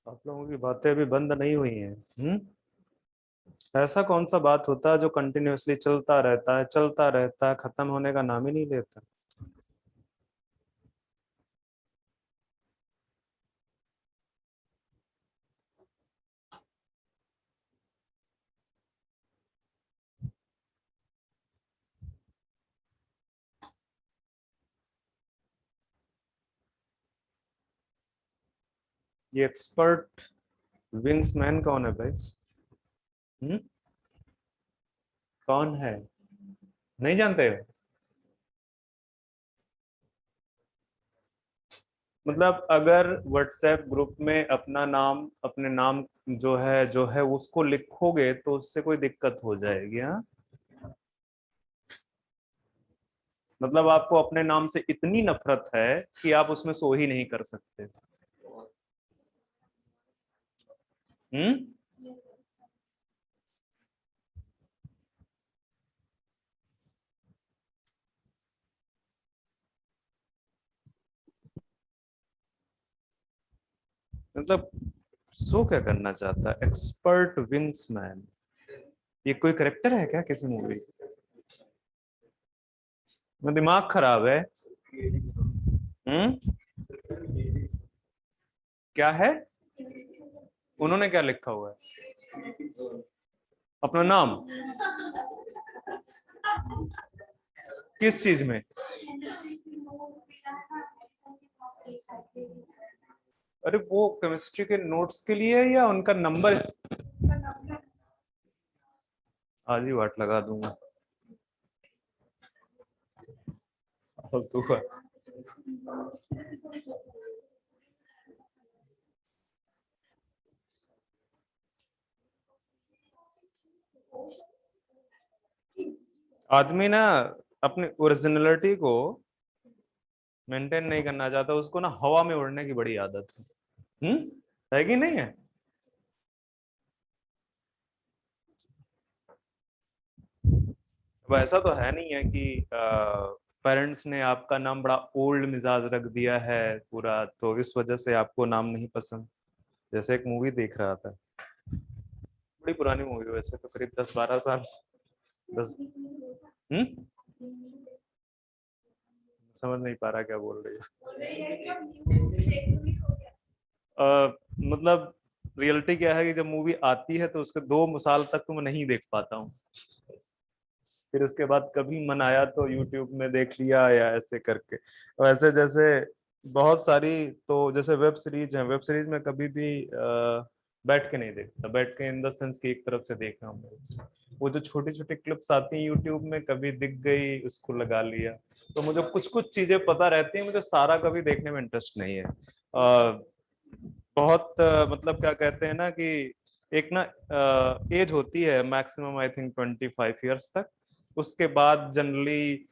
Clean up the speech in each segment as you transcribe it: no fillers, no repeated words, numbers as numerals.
आप लोगों की बातें अभी बंद नहीं हुई हैं। ऐसा कौन सा बात होता है जो कंटिन्यूअसली चलता रहता है, चलता रहता है, खत्म होने का नाम ही नहीं लेता? ये एक्सपर्ट विंग्समैन कौन है भाई? हम्म कौन है? नहीं जानते हो? मतलब अगर व्हाट्सएप ग्रुप में अपना नाम, अपने नाम जो है उसको लिखोगे तो उससे कोई दिक्कत हो जाएगी? हाँ, मतलब आपको अपने नाम से इतनी नफरत है कि आप उसमें सो ही नहीं कर सकते? हम्म मतलब सो क्या करना चाहता है एक्सपर्ट विंग्समैन? ये कोई करेक्टर है क्या किसी मूवी? में दिमाग खराब है? हम्म क्या है? उन्होंने क्या लिखा हुआ है? अपना नाम? किस चीज में? अरे वो केमिस्ट्री के नोट्स के लिए है या उनका नंबर? आज ही वाट लगा दूंगा। फालतू का। आदमी ना अपनी ओरिजिनलिटी को मेंटेन नहीं करना चाहता, उसको ना हवा में उड़ने की बड़ी आदत है। है कि नहीं है? अब ऐसा तो है नहीं है कि पेरेंट्स ने आपका नाम बड़ा ओल्ड मिजाज रख दिया है पूरा, तो इस वजह से आपको नाम नहीं पसंद। जैसे एक मूवी देख रहा था, बड़ी पुरानी मूवी वैसे तो, करीब 10-12 साल। 10। हम्म समझ नहीं पा रहा क्या बोल रही है। मतलब रियलिटी क्या है कि जब मूवी आती है तो उसके 2 साल तक तो मैं नहीं देख पाता हूँ। फिर उसके बाद कभी मन आया तो यूट्यूब में देख लिया या ऐसे करके। वैसे जैसे बहुत सारी, तो जैसे वेब सीरीज है, वेब सीरीज में कभी भी बैठ के नहीं देखता। बैठ के इन द सेंस कि एक तरफ से देख रहा हूँ, वो जो छोटी छोटी क्लिप्स आती हैं यूट्यूब में, कभी दिख गई उसको लगा लिया। तो मुझे कुछ कुछ चीजें पता रहती हैं, मुझे सारा कभी देखने में इंटरेस्ट नहीं है। बहुत मतलब क्या कहते हैं ना कि एक ना एज होती है मैक्सिमम, आई थिंक 25 ईयर्स तक। उसके बाद जनरली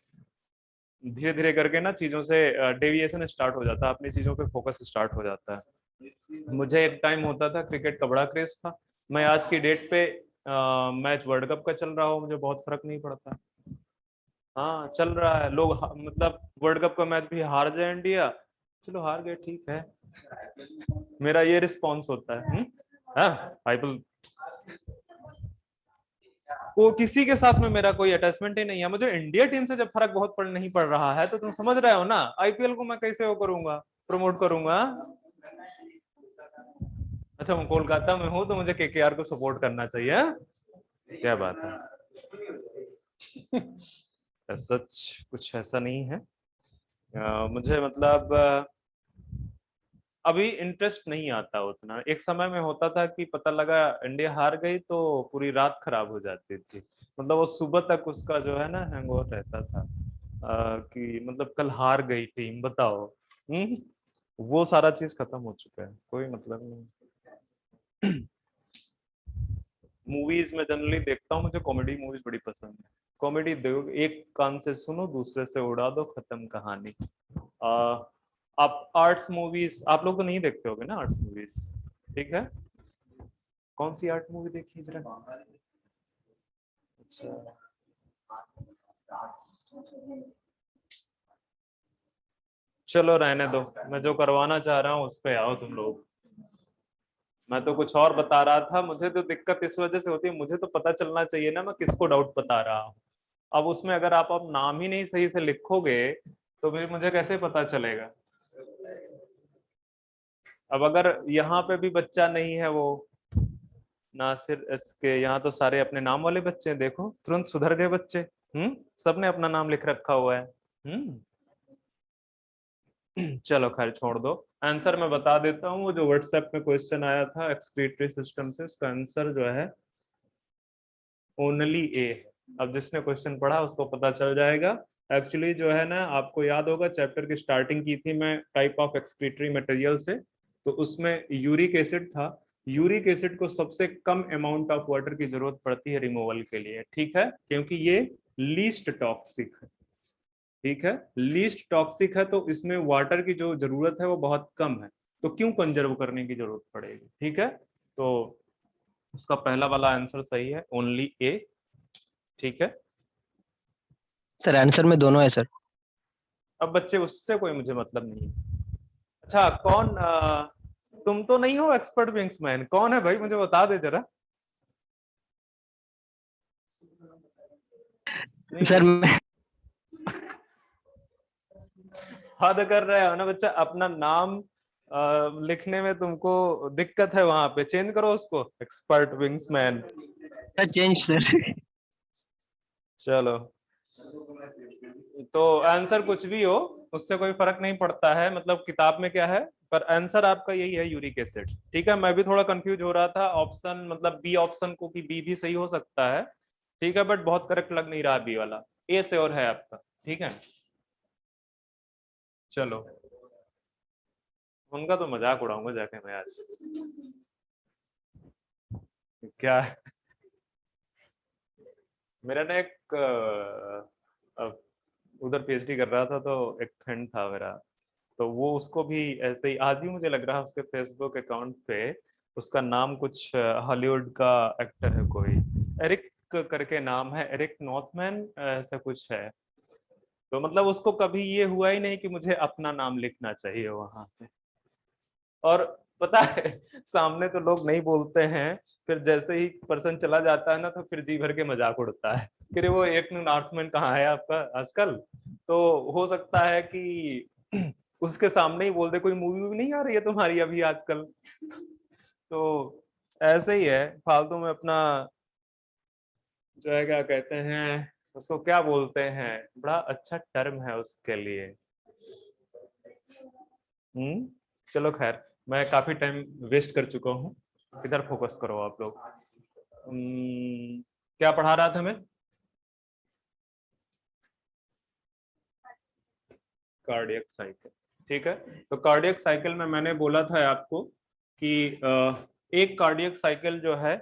धीरे धीरे करके ना चीजों से डेविएशन स्टार्ट हो जाता है, अपनी चीजों पे फोकस स्टार्ट हो जाता है। मुझे एक टाइम होता था, क्रिकेट का बड़ा क्रेज था। मैं आज की डेट पे मैच वर्ल्ड कप का चल रहा हो, मुझे बहुत फर्क नहीं पड़ता। हाँ चल रहा है, लोग मतलब वर्ल्ड कप का मैच भी हार जाए इंडिया, चलो हार गए ठीक है। मेरा ये रिस्पॉन्स होता है। हाँ आईपीएल को किसी के साथ में मेरा कोई अटैचमेंट ही नहीं है। मुझे इंडिया टीम से जब फर्क बहुत पड़ नहीं पड़ रहा है तो तुम समझ रहे हो ना, आईपीएल को मैं कैसे वो करूंगा, प्रमोट करूंगा? अच्छा मैं कोलकाता में हूँ तो मुझे केकेआर को सपोर्ट करना चाहिए, हाँ? क्या बात है, सच कुछ ऐसा नहीं है। मुझे मतलब अभी इंटरेस्ट नहीं आता उतना। एक समय में होता था कि पता लगा इंडिया हार गई तो पूरी रात खराब हो जाती थी। मतलब वो सुबह तक उसका जो है ना हैंगओवर रहता था, कि मतलब कल हार गई टीम बताओ। वो सारा चीज खत्म हो चुका है, कोई मतलब नहीं। मूवीज में जनरली देखता हूँ, मुझे कॉमेडी मूवीज बड़ी पसंद है। कॉमेडी देखो, एक कान से सुनो दूसरे से उड़ा दो, खत्म कहानी। आ, आप आर्ट्स मूवीज, आप लोग तो नहीं देखते होगे ना आर्ट्स मूवीज? ठीक है। कौन सी आर्ट मूवी देखी जरा? अच्छा। चलो रहने दो, मैं जो करवाना चाह रहा हूँ उस पे आओ तुम लोग। मैं तो कुछ और बता रहा था। मुझे तो दिक्कत इस वजह से होती है, मुझे तो पता चलना चाहिए ना मैं किसको डाउट बता रहा हूँ। अब उसमें अगर आप अब नाम ही नहीं सही से लिखोगे तो फिर मुझे कैसे पता चलेगा। अब अगर यहाँ पे भी बच्चा नहीं है वो नासिर इसके, यहाँ तो सारे अपने नाम वाले बच्चे हैं, देखो तुरंत सुधर गए बच्चे। सबने अपना नाम लिख रखा हुआ है। चलो खैर छोड़ दो। आंसर मैं बता देता हूँ, वो जो व्हाट्सएप में क्वेश्चन आया था एक्सक्रीटरी सिस्टम से, उसका आंसर जो है ओनली ए। अब जिसने क्वेश्चन पढ़ा उसको पता चल जाएगा। एक्चुअली जो है ना, आपको याद होगा चैप्टर की स्टार्टिंग की थी मैं टाइप ऑफ एक्सक्रीटरी मटेरियल से, तो उसमें यूरिक एसिड था। यूरिक एसिड को सबसे कम अमाउंट ऑफ वाटर की जरूरत पड़ती है रिमूवल के लिए, ठीक है, क्योंकि ये लीस्ट टॉक्सिक है। ठीक है, लीस्ट टॉक्सिक है तो इसमें वाटर की जो जरूरत है वो बहुत कम है, तो क्यों कंजर्व करने की जरूरत पड़ेगी। ठीक है, तो उसका पहला वाला आंसर सही है, ओनली ए। ठीक है, सर आंसर में दोनों है सर। अब बच्चे उससे कोई मुझे मतलब नहीं है। अच्छा कौन तुम तो नहीं हो एक्सपर्ट विंग्समैन, कौन है भाई मुझे बता दे जरा। नहीं सर मैं हद कर रहे हो ना बच्चा, अपना नाम लिखने में तुमको दिक्कत है, वहां पे चेंज करो उसको, expert wingsman. Sir change sir. चलो, तो आंसर कुछ भी हो उससे कोई फर्क नहीं पड़ता है, मतलब किताब में क्या है, पर आंसर आपका यही है, यूरिक एसिड। ठीक है, मैं भी थोड़ा कंफ्यूज हो रहा था ऑप्शन, मतलब बी ऑप्शन को, कि बी भी सही हो सकता है। ठीक है, बट बहुत करेक्ट लग नहीं रहा बी वाला, ए से और है आपका। ठीक है, चलो उनका तो मजाक उड़ाऊंगा जाके मैं आज। क्या है? मेरा ना एक उधर पीएचडी कर रहा था, तो एक फ्रेंड था मेरा, तो वो उसको भी ऐसे ही, आज भी मुझे लग रहा है उसके फेसबुक अकाउंट पे उसका नाम कुछ हॉलीवुड का एक्टर है कोई, एरिक करके नाम है, एरिक नॉर्थमैन ऐसा कुछ है। तो मतलब उसको कभी ये हुआ ही नहीं कि मुझे अपना नाम लिखना चाहिए वहां पे। और पता है सामने तो लोग नहीं बोलते हैं, फिर जैसे ही पर्सन चला जाता है ना तो फिर जी भर के मजाक उड़ता है कि वो एक नॉर्थमैन कहाँ है आपका आजकल। तो हो सकता है कि उसके सामने ही बोल दे, कोई मूवी भी नहीं आ रही है तुम्हारी अभी आजकल। तो ऐसे ही है, फालतू में अपना जो है क्या कहते हैं उसको, क्या बोलते हैं, बड़ा अच्छा टर्म है उसके लिए। चलो खैर, मैं काफी टाइम वेस्ट कर चुका हूँ, इधर फोकस करो आप लोग। क्या पढ़ा रहा था मैं, कार्डियक साइकिल। ठीक है, तो कार्डियक साइकिल में मैंने बोला था आपको कि एक कार्डियक साइकिल जो है,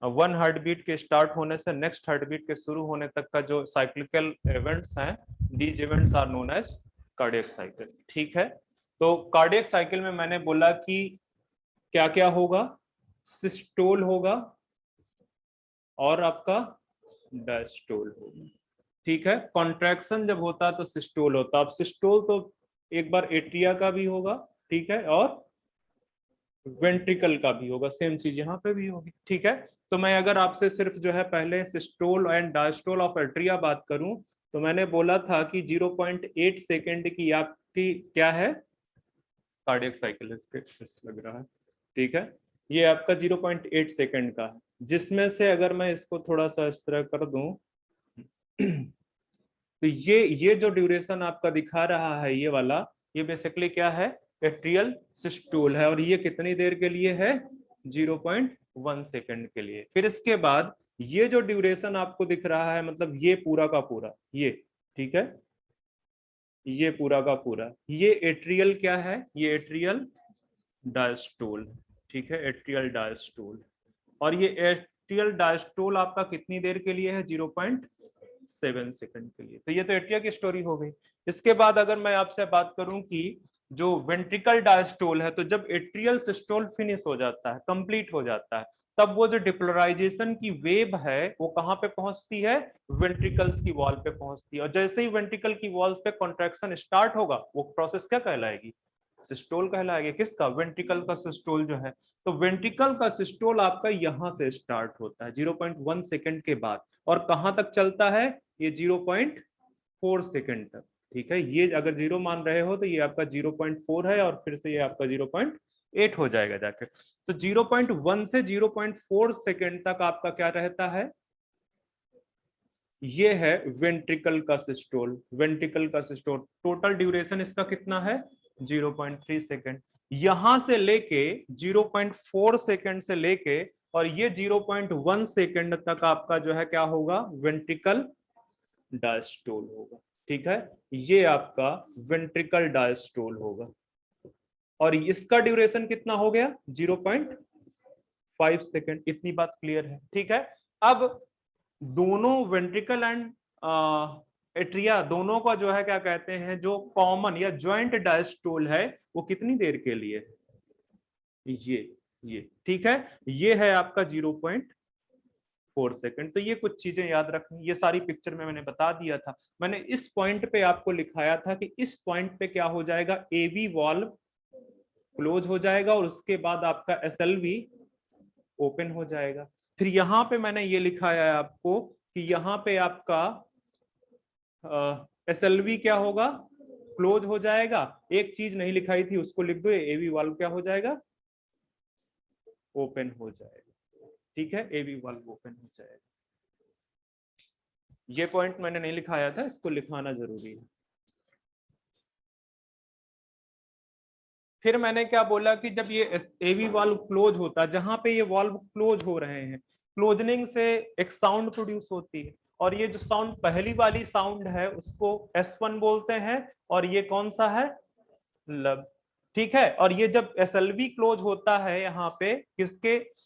वन हार्ट बीट के स्टार्ट होने से नेक्स्ट हार्ट बीट के शुरू होने तक का जो साइक्लिकल इवेंट्स हैं, these events are known as cardiac cycle. ठीक है, तो कार्डियक साइकिल में मैंने बोला कि क्या क्या होगा, सिस्टोल होगा और आपका डायस्टोल होगा। ठीक है, कॉन्ट्रैक्शन जब होता है तो सिस्टोल होता है। अब सिस्टोल तो एक बार एट्रिया का भी होगा, ठीक है, और वेंट्रिकल का भी होगा, सेम चीज यहाँ पे भी होगी। ठीक है, तो मैं अगर आपसे सिर्फ जो है पहले systole and diastole of atria बात करूं, तो मैंने बोला था कि 0.8 सेकेंड की आपकी क्या है, कार्डियक साइकिल इसके लग रहा है। ठीक है, ये आपका 0.8 सेकेंड का है, जिसमें से अगर मैं इसको थोड़ा सा इस तरह कर दूं तो ये जो ड्यूरेशन आपका दिखा रहा है ये वाला, ये बेसिकली क्या है, एट्रियल सिस्टोल है, और ये कितनी देर के लिए है, 0.1 सेकेंड के लिए। फिर इसके बाद ये जो ड्यूरेशन आपको दिख रहा है, मतलब ये पूरा का पूरा ये, ठीक है, ये पूरा का पूरा ये एट्रियल क्या है, ये एट्रियल डायस्टोल। ठीक है, एट्रियल डायस्टोल, और ये एट्रियल डायस्टोल आपका कितनी देर के लिए है, 0.7 सेकंड के लिए। तो ये तो एट्रिया की स्टोरी हो गई। इसके बाद अगर मैं आपसे बात करूं कि जो वेंट्रिकल डायस्टोल है, तो जब एट्रियल सिस्टोल फिनिश हो जाता है, कंप्लीट हो जाता है, तब वो जो डिपोलराइजेशन की वेव है वो कहां पे पहुंचती है, वेंट्रिकल्स की वॉल पे पहुंचती है। और जैसे ही वेंट्रिकल की वॉल पे कॉन्ट्रैक्शन स्टार्ट होगा, वो प्रोसेस क्या कहलाएगी, सिस्टोल कहलाएगी। किसका, वेंट्रिकल का सिस्टोल जो है। तो वेंट्रिकल का सिस्टोल आपका यहां से स्टार्ट होता है 0.1 सेकंड के बाद, और कहां तक चलता है, ये 0.4 सेकंड तक। ठीक है, ये अगर 0 मान रहे हो तो ये आपका 0.4 है, और फिर से ये आपका 0.8 हो जाएगा जाके। तो 0.1 से 0.4 सेकंड तक आपका क्या रहता है, ये है वेंट्रिकल का सिस्टोल। वेंट्रिकल का सिस्टोल टोटल ड्यूरेशन इसका कितना है, 0.3 सेकंड। यहां से लेके 0.4 सेकंड से लेके और ये 0.1 सेकंड तक आपका जो है क्या होगा, वेंट्रिकल डायस्टोल होगा। ठीक है, ये आपका वेंट्रिकल डायस्टोल होगा, और इसका ड्यूरेशन कितना हो गया, 0.5 सेकंड। इतनी बात क्लियर है। ठीक है, अब दोनों वेंट्रिकल एंड एट्रिया दोनों का जो है क्या कहते हैं, जो कॉमन या ज्वाइंट डायस्टोल है वो कितनी देर के लिए, ये ठीक है, ये है आपका 0.4 सेकंड। तो ये कुछ चीजें याद रखनी, ये सारी पिक्चर में मैंने बता दिया था। मैंने इस पॉइंट पे आपको लिखाया था कि इस पॉइंट पे क्या हो जाएगा, एवी वाल्व क्लोज हो जाएगा और उसके बाद आपका एसएलवी ओपन हो जाएगा। फिर यहां पे मैंने ये लिखाया है आपको कि यहां पे आपका एसएलवी क्या होगा, क्लोज हो जाएगा। एक चीज नहीं लिखाई थी उसको लिख दो, एवी वाल्व क्या हो जाएगा, ओपन हो जाएगा। ठीक है, एवी वाल्व ओपन हो जाएगा। ये पॉइंट मैंने नहीं लिखाया था, इसको लिखाना जरूरी है। फिर मैंने क्या बोला कि जब ये एवी वाल्व क्लोज होता है, जहां पे ये वाल्व क्लोज हो रहे हैं, क्लोजनिंग से एक साउंड प्रोड्यूस होती है, और ये जो साउंड पहली वाली साउंड है उसको S1 बोलते हैं, और ये कौन सा है, लब। ठीक है, और ये जब एसएलवी क्लोज होता है यहाँ पे किसके,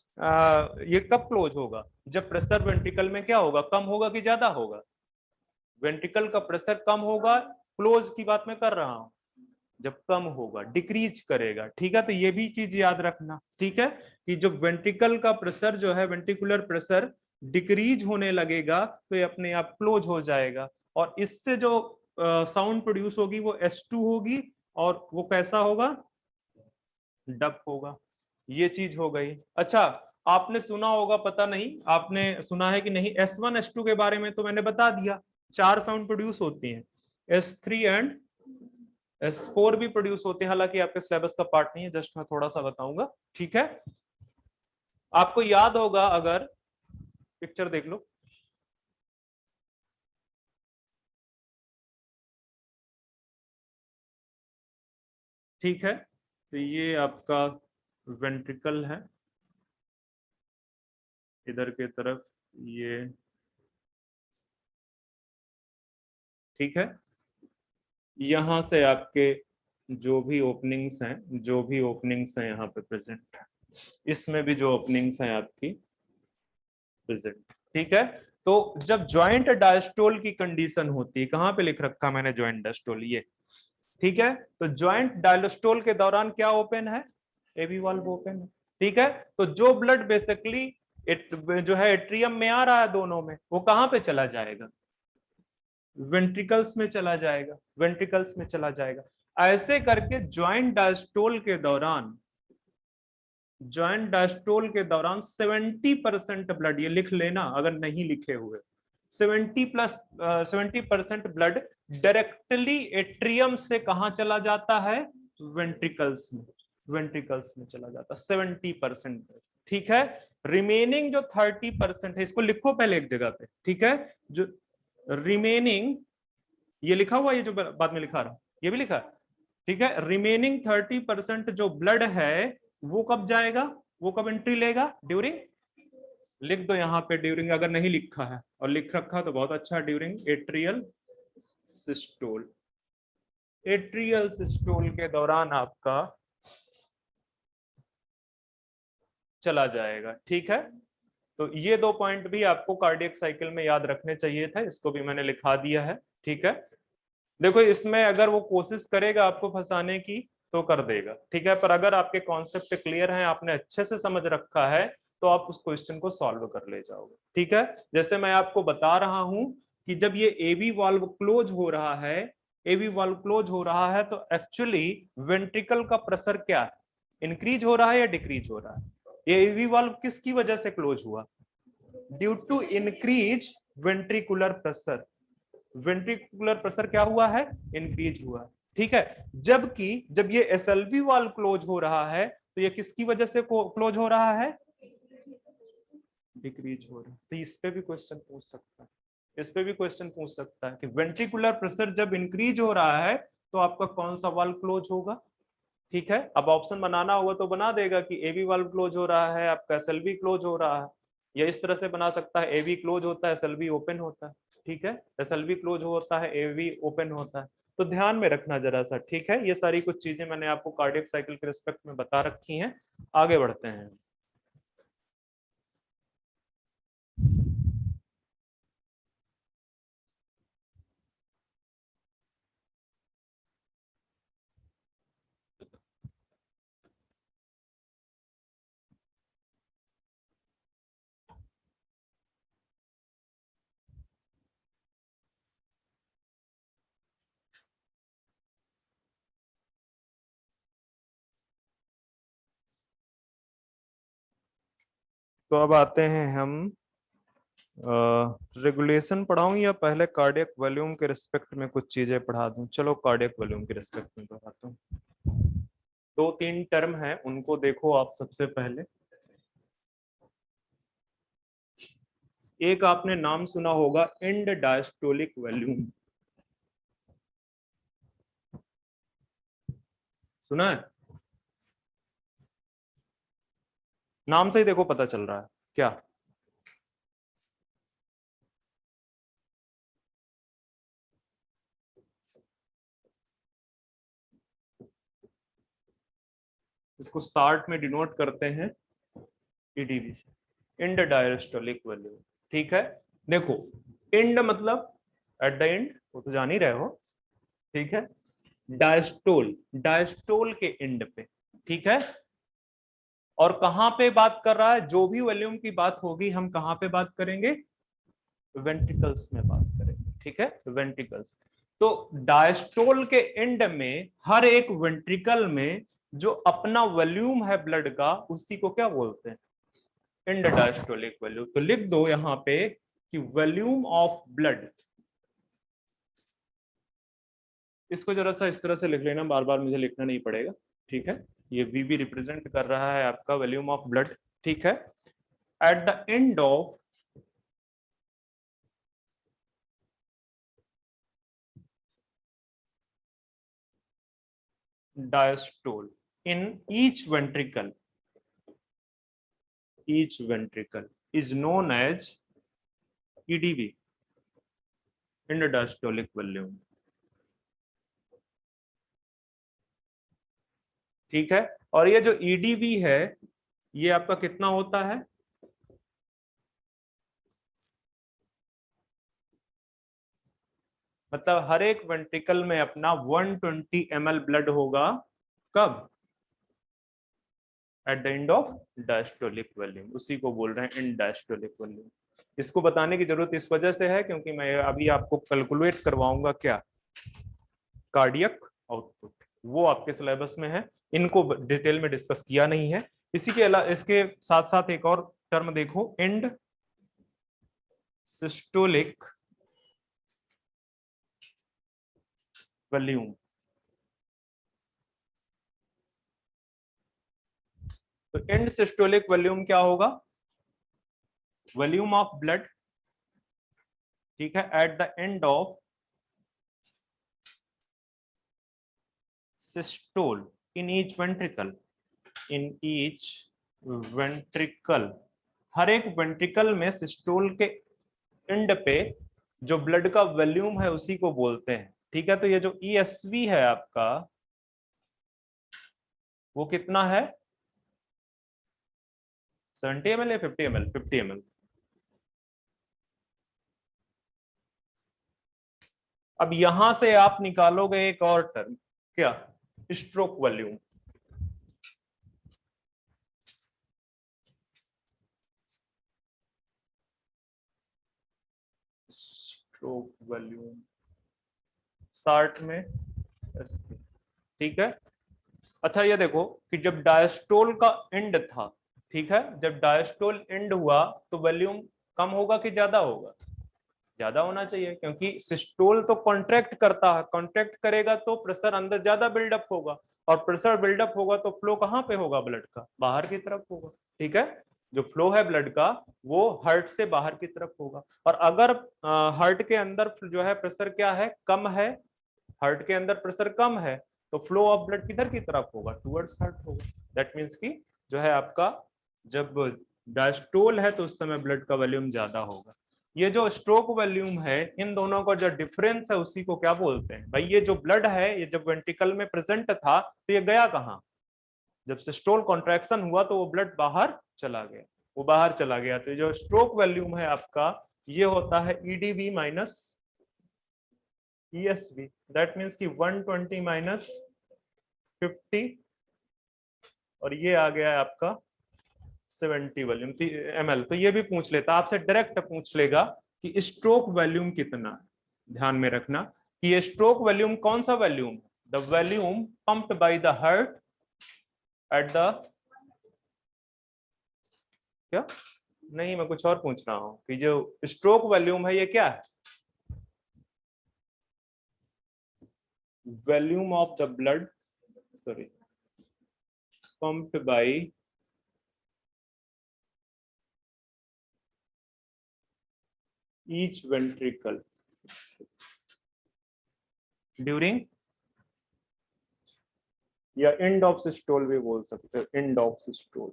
ये कब क्लोज होगा, जब प्रेशर वेंट्रिकल में क्या होगा, कम होगा कि ज्यादा होगा, वेंट्रिकल का प्रेशर कम होगा, क्लोज की बात मैं कर रहा हूं, जब कम होगा डिक्रीज करेगा। ठीक है, तो ये भी चीज याद रखना। ठीक है, कि जो वेंट्रिकल का प्रेशर जो है, वेंट्रिकुलर प्रेशर डिक्रीज होने लगेगा तो ये अपने आप क्लोज हो जाएगा, और इससे जो साउंड प्रोड्यूस होगी वो S2 होगी, और वो कैसा होगा, डब होगा। ये चीज हो गई। अच्छा, आपने सुना होगा, पता नहीं आपने सुना है कि नहीं, S1 S2 के बारे में तो मैंने बता दिया, 4 साउंड प्रोड्यूस होती हैं, S3 एंड S4 भी प्रोड्यूस होते हैं, हालांकि आपके सिलेबस का पार्ट नहीं है, जस्ट मैं थोड़ा सा बताऊंगा। ठीक है, आपको याद होगा, अगर पिक्चर देख लो, ठीक है, तो ये आपका वेंट्रिकल है, इधर के तरफ ये, ठीक है, यहां से आपके जो भी ओपनिंग्स हैं, जो भी ओपनिंग्स हैं यहाँ पे प्रेजेंट, इसमें भी जो ओपनिंग्स हैं आपकी प्रेजेंट। ठीक है, तो जब ज्वाइंट डायस्टोल की कंडीशन होती है, कहां पे लिख रखा मैंने ज्वाइंट डायस्टोल, ये ठीक है, तो ज्वाइंट डायस्टोल के दौरान क्या ओपन है, एवी वाल्व ओपन है। ठीक है, तो जो ब्लड बेसिकली जो है एट्रियम में आ रहा है दोनों में, वो कहां पे चला जाएगा, वेंट्रिकल्स में चला जाएगा, वेंट्रिकल्स में चला जाएगा। ऐसे करके ज्वाइंट डायस्टोल के दौरान, ज्वाइंट डायस्टोल के दौरान 70% ब्लड, ये लिख लेना अगर नहीं लिखे हुए, 70% ब्लड डायरेक्टली एट्रियम से कहां चला जाता है, वेंट्रिकल्स में, वेंट्रिकल्स में चला जाता है 70%। ठीक है, रिमेनिंग जो 30% है, इसको लिखो पहले एक जगह पे। ठीक है, जो रिमेनिंग, ये लिखा हुआ, ये जो बाद में लिखा रहा ये भी लिखा। ठीक है, रिमेनिंग 30% जो ब्लड है वो कब जाएगा, वो कब एंट्री लेगा, ड्यूरिंग, लिख दो यहाँ पे ड्यूरिंग, अगर नहीं लिखा है और लिख रखा तो बहुत अच्छा, during atrial systole. Atrial systole के दौरान आपका चला जाएगा। ठीक है, तो ये 2 पॉइंट भी आपको कार्डियक साइकिल में याद रखने चाहिए था, इसको भी मैंने लिखा दिया है। ठीक है, देखो इसमें अगर वो कोशिश करेगा आपको फंसाने की तो कर देगा। ठीक है, पर अगर आपके कॉन्सेप्ट क्लियर हैं, आपने अच्छे से समझ रखा है, तो आप उस क्वेश्चन को सॉल्व कर ले जाओगे। ठीक है, जैसे मैं आपको बता रहा हूं कि जब ये एवी वाल्व क्लोज हो रहा है, एवी वाल्व क्लोज हो रहा है, तो एक्चुअली वेंट्रिकल का प्रेशर क्या है, इंक्रीज हो रहा है या डिक्रीज हो रहा है? ये एवी वाल्व किसकी वजह से क्लोज हुआ? Due to increase ventricular pressure. Ventricular pressure क्या हुआ है? इंक्रीज हुआ है। ठीक है, जबकि जब ये एसएलवी वाल्व क्लोज हो रहा है तो ये किसकी वजह से क्लोज हो रहा है? डिक्रीज हो रहा है। तो इस पे भी क्वेश्चन पूछ सकता है, इस पे भी क्वेश्चन पूछ सकता है कि वेंट्रिकुलर प्रेशर जब इंक्रीज हो रहा है तो आपका कौन सा वाल्व क्लोज होगा? ठीक है, अब ऑप्शन बनाना होगा तो बना देगा कि एवी वाल्व क्लोज हो रहा है, आपका एसएलवी क्लोज हो रहा है, या इस तरह से बना सकता है एवी क्लोज होता है एसएलवी ओपन होता है। ठीक है, एसएलवी क्लोज होता है एवी ओपन होता है। तो ध्यान में रखना जरा सा। ठीक है, ये सारी कुछ चीजें मैंने आपको कार्डियक साइकिल के रिस्पेक्ट में बता रखी हैं। आगे बढ़ते हैं। तो अब आते हैं हम, रेगुलेशन पढ़ाऊं या पहले कार्डियक वॉल्यूम के रिस्पेक्ट में कुछ चीजें पढ़ा दूं? चलो कार्डियक वॉल्यूम के रिस्पेक्ट में पढ़ाता हूँ। दो तीन टर्म है, उनको देखो आप सबसे पहले। एक आपने नाम सुना होगा एंड डायस्टोलिक वॉल्यूम, सुना है? नाम से ही देखो पता चल रहा है क्या? इसको 60 में डिनोट करते हैं ईडीवी से, एंड डायस्टोलिक वॉल्यूम। ठीक है, देखो एंड मतलब एट द एंड, वो तो जान ही रहे हो। ठीक है, डायस्टोल, डायस्टोल के एंड पे। ठीक है, और कहां पे बात कर रहा है? जो भी वॉल्यूम की बात होगी हम कहां पे बात करेंगे? वेंट्रिकल्स में बात करेंगे। ठीक है, वेंट्रिकल्स। तो डायस्टोल के एंड में हर एक वेंट्रिकल में जो अपना वॉल्यूम है ब्लड का, उसी को क्या बोलते हैं? And diastolic volume. तो लिख दो यहां पे कि वॉल्यूम ऑफ ब्लड, इसको जरा सा इस तरह से लिख लेना, बार बार मुझे लिखना नहीं पड़ेगा। ठीक है, ये वीबी रिप्रेजेंट कर रहा है आपका वॉल्यूम ऑफ ब्लड। ठीक है, at the end of diastole in each ventricle is known as EDV, end-diastolic volume। ठीक है, और ये जो EDV है ये आपका कितना होता है? मतलब हर एक वेंट्रिकल में अपना 120 ml ब्लड होगा। कब? Eight the end of diastolic volume, उसी को बोल रहे हैं एंड डायस्टोलिक वॉल्यूम। इसको बताने की जरूरत इस वजह से है क्योंकि मैं अभी आपको कैलकुलेट करवाऊंगा क्या? Cardiac output. वो आपके सिलेबस में है, इनको डिटेल में डिस्कस किया नहीं है। इसी के अलावा इसके साथ साथ एक और टर्म देखो, एंड सिस्टोलिक वॉल्यूम। तो एंड सिस्टोलिक वॉल्यूम क्या होगा? वॉल्यूम ऑफ ब्लड, ठीक है, at the end of systole in each ventricle, in each ventricle. हर एक वेंट्रिकल में सिस्टोल के एंड पे जो ब्लड का वॉल्यूम है उसी को बोलते हैं। ठीक है, तो ये जो ईएसवी है आपका, वो कितना है? 70 ml या 50 ml? 50 ml। अब यहां से आप निकालोगे एक और टर्म, क्या? Stroke volume. स्ट्रोक वॉल्यूम 60 में, ठीक है, अच्छा ये देखो कि जब डायस्टोल का एंड था, ठीक है, जब डायस्टोल एंड हुआ तो वॉल्यूम कम होगा कि ज्यादा होगा? ज्यादा होना चाहिए, क्योंकि सिस्टोल तो कॉन्ट्रैक्ट करता है, कॉन्ट्रैक्ट करेगा तो प्रेशर अंदर ज्यादा बिल्डअप होगा, और प्रेशर बिल्डअप होगा तो फ्लो कहाँ पे होगा ब्लड का? बाहर की तरफ होगा, ठीक है। जो फ्लो है ब्लड का वो हार्ट से बाहर की तरफ होगा, और अगर हार्ट के अंदर जो है प्रेशर क्या है, कम है, हार्ट के अंदर प्रेशर कम है, तो फ्लो ऑफ ब्लड किधर की तरफ होगा? टुवर्ड्स हार्ट होगा। दैट मीन्स कि जो है आपका जब डायस्टोल है तो उस समय ब्लड का वॉल्यूम ज्यादा होगा। ये जो स्ट्रोक वॉल्यूम है, इन दोनों का जो डिफरेंस है उसी को क्या बोलते हैं भाई? ये जो ब्लड है ये जब वेंट्रिकल में प्रेजेंट था तो ये गया कहाँ? जब सिस्टोल कॉन्ट्रैक्शन हुआ तो वो ब्लड बाहर चला गया, वो बाहर चला गया। तो जो स्ट्रोक वॉल्यूम है आपका ये होता है EDV minus ESV। That means कि 120 माइनस 50, और ये आ गया है आपका 70 वॉल्यूम ml। तो ये भी पूछ लेता, आपसे डायरेक्ट पूछ लेगा कि स्ट्रोक वॉल्यूम कितना है। ध्यान में रखना कि ये स्ट्रोक वॉल्यूम कौन सा volume? The volume pumped by the heart at the, क्या नहीं, मैं कुछ और पूछ रहा हूं कि जो स्ट्रोक वॉल्यूम है ये क्या है? Volume of the blood, sorry, pumped by each ventricle during, या एंड ऑफ सिस्टोल भी बोल सकते हो, एंड ऑफ सिस्टोल,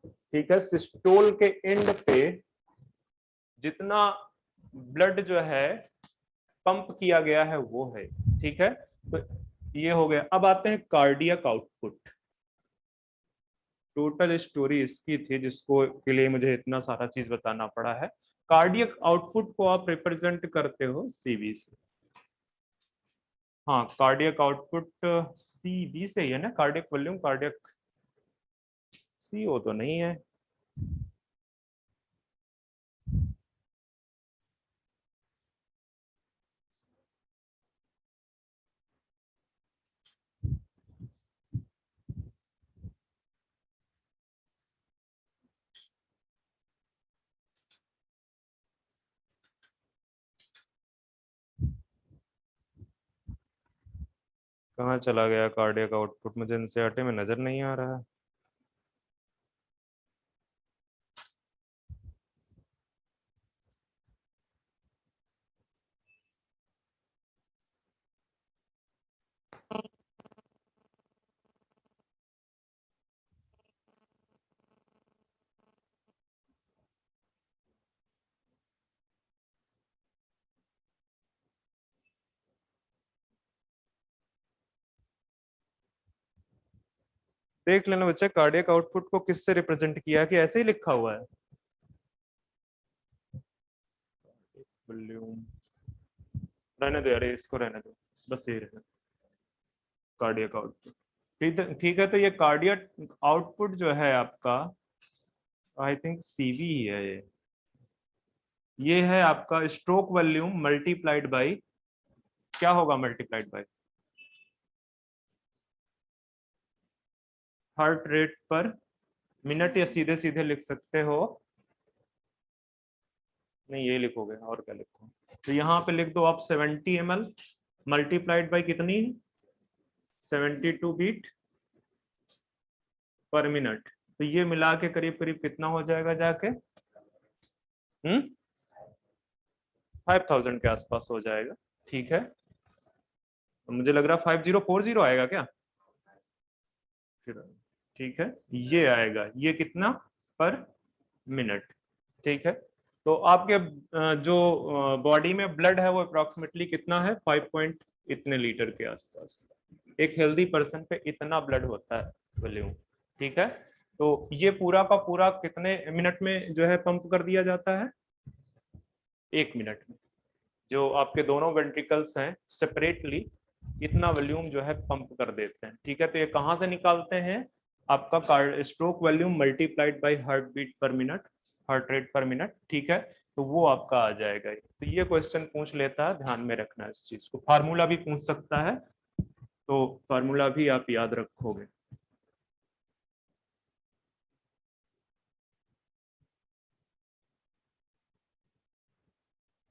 ठीक है। सिस्टोल के एंड पे जितना ब्लड जो है पंप किया गया है वो है, ठीक है। तो ये हो गया। अब आते हैं कार्डियक आउटपुट। टोटल स्टोरी इसकी थी जिसको के लिए मुझे इतना सारा चीज बताना पड़ा है। कार्डियक आउटपुट को आप रिप्रेजेंट करते हो सीवी से। हाँ, कार्डियक आउटपुट सीवी से ही है ना, कार्डियक वॉल्यूम, कार्डियक सीओ तो नहीं है। कहाँ चला गया कार्डियक आउटपुट? मुझे एनसीईआरटी में नजर नहीं आ रहा है। देख लेना बच्चे, कार्डियक आउटपुट को किससे रिप्रेजेंट किया, कि ऐसे ही लिखा हुआ है वॉल्यूम? रहने दो यार, इसको रहने दो, बस ये रहने, कार्डियक आउटपुट। ठीक है, ठीक है। तो ये कार्डियक आउटपुट जो है आपका, आई थिंक सीवी ही है ये है आपका स्ट्रोक वॉल्यूम मल्टीप्लाइड बाय, क्या होगा multiplied by? Heart rate per minute, या सीधे सीधे लिख सकते हो, नहीं ये लिखोगे और क्या लिखो, तो यहाँ पे लिख दो आप 70 ml मल्टीप्लाइड बाय कितनी, 72 बीट पर मिनट। तो ये मिला के करीब करीब कितना हो जाएगा जाके? 5000 के आसपास हो जाएगा, ठीक है। तो मुझे लग रहा 5040 आएगा क्या फिर? ठीक है, ये आएगा, ये कितना पर मिनट, ठीक है। तो आपके जो बॉडी में ब्लड है वो अप्रोक्सीमेटली कितना है? 5 पॉइंट इतने लीटर के आसपास। एक हेल्दी पर्सन पे इतना ब्लड होता है वॉल्यूम, ठीक है। तो ये पूरा का पूरा कितने मिनट में जो है पंप कर दिया जाता है? 1 मिनट में। जो आपके दोनों वेंट्रिकल्स हैं सेपरेटली इतना वॉल्यूम जो है पंप कर देते हैं, ठीक है। तो ये कहाँ से निकालते हैं? आपका stroke volume multiplied by heart beat per minute, heart rate per minute, ठीक है। तो वो आपका आ जाएगा। तो ये क्वेश्चन पूछ लेता है, ध्यान में रखना इस चीज को। फार्मूला भी पूछ सकता है, तो फार्मूला भी आप याद रखोगे।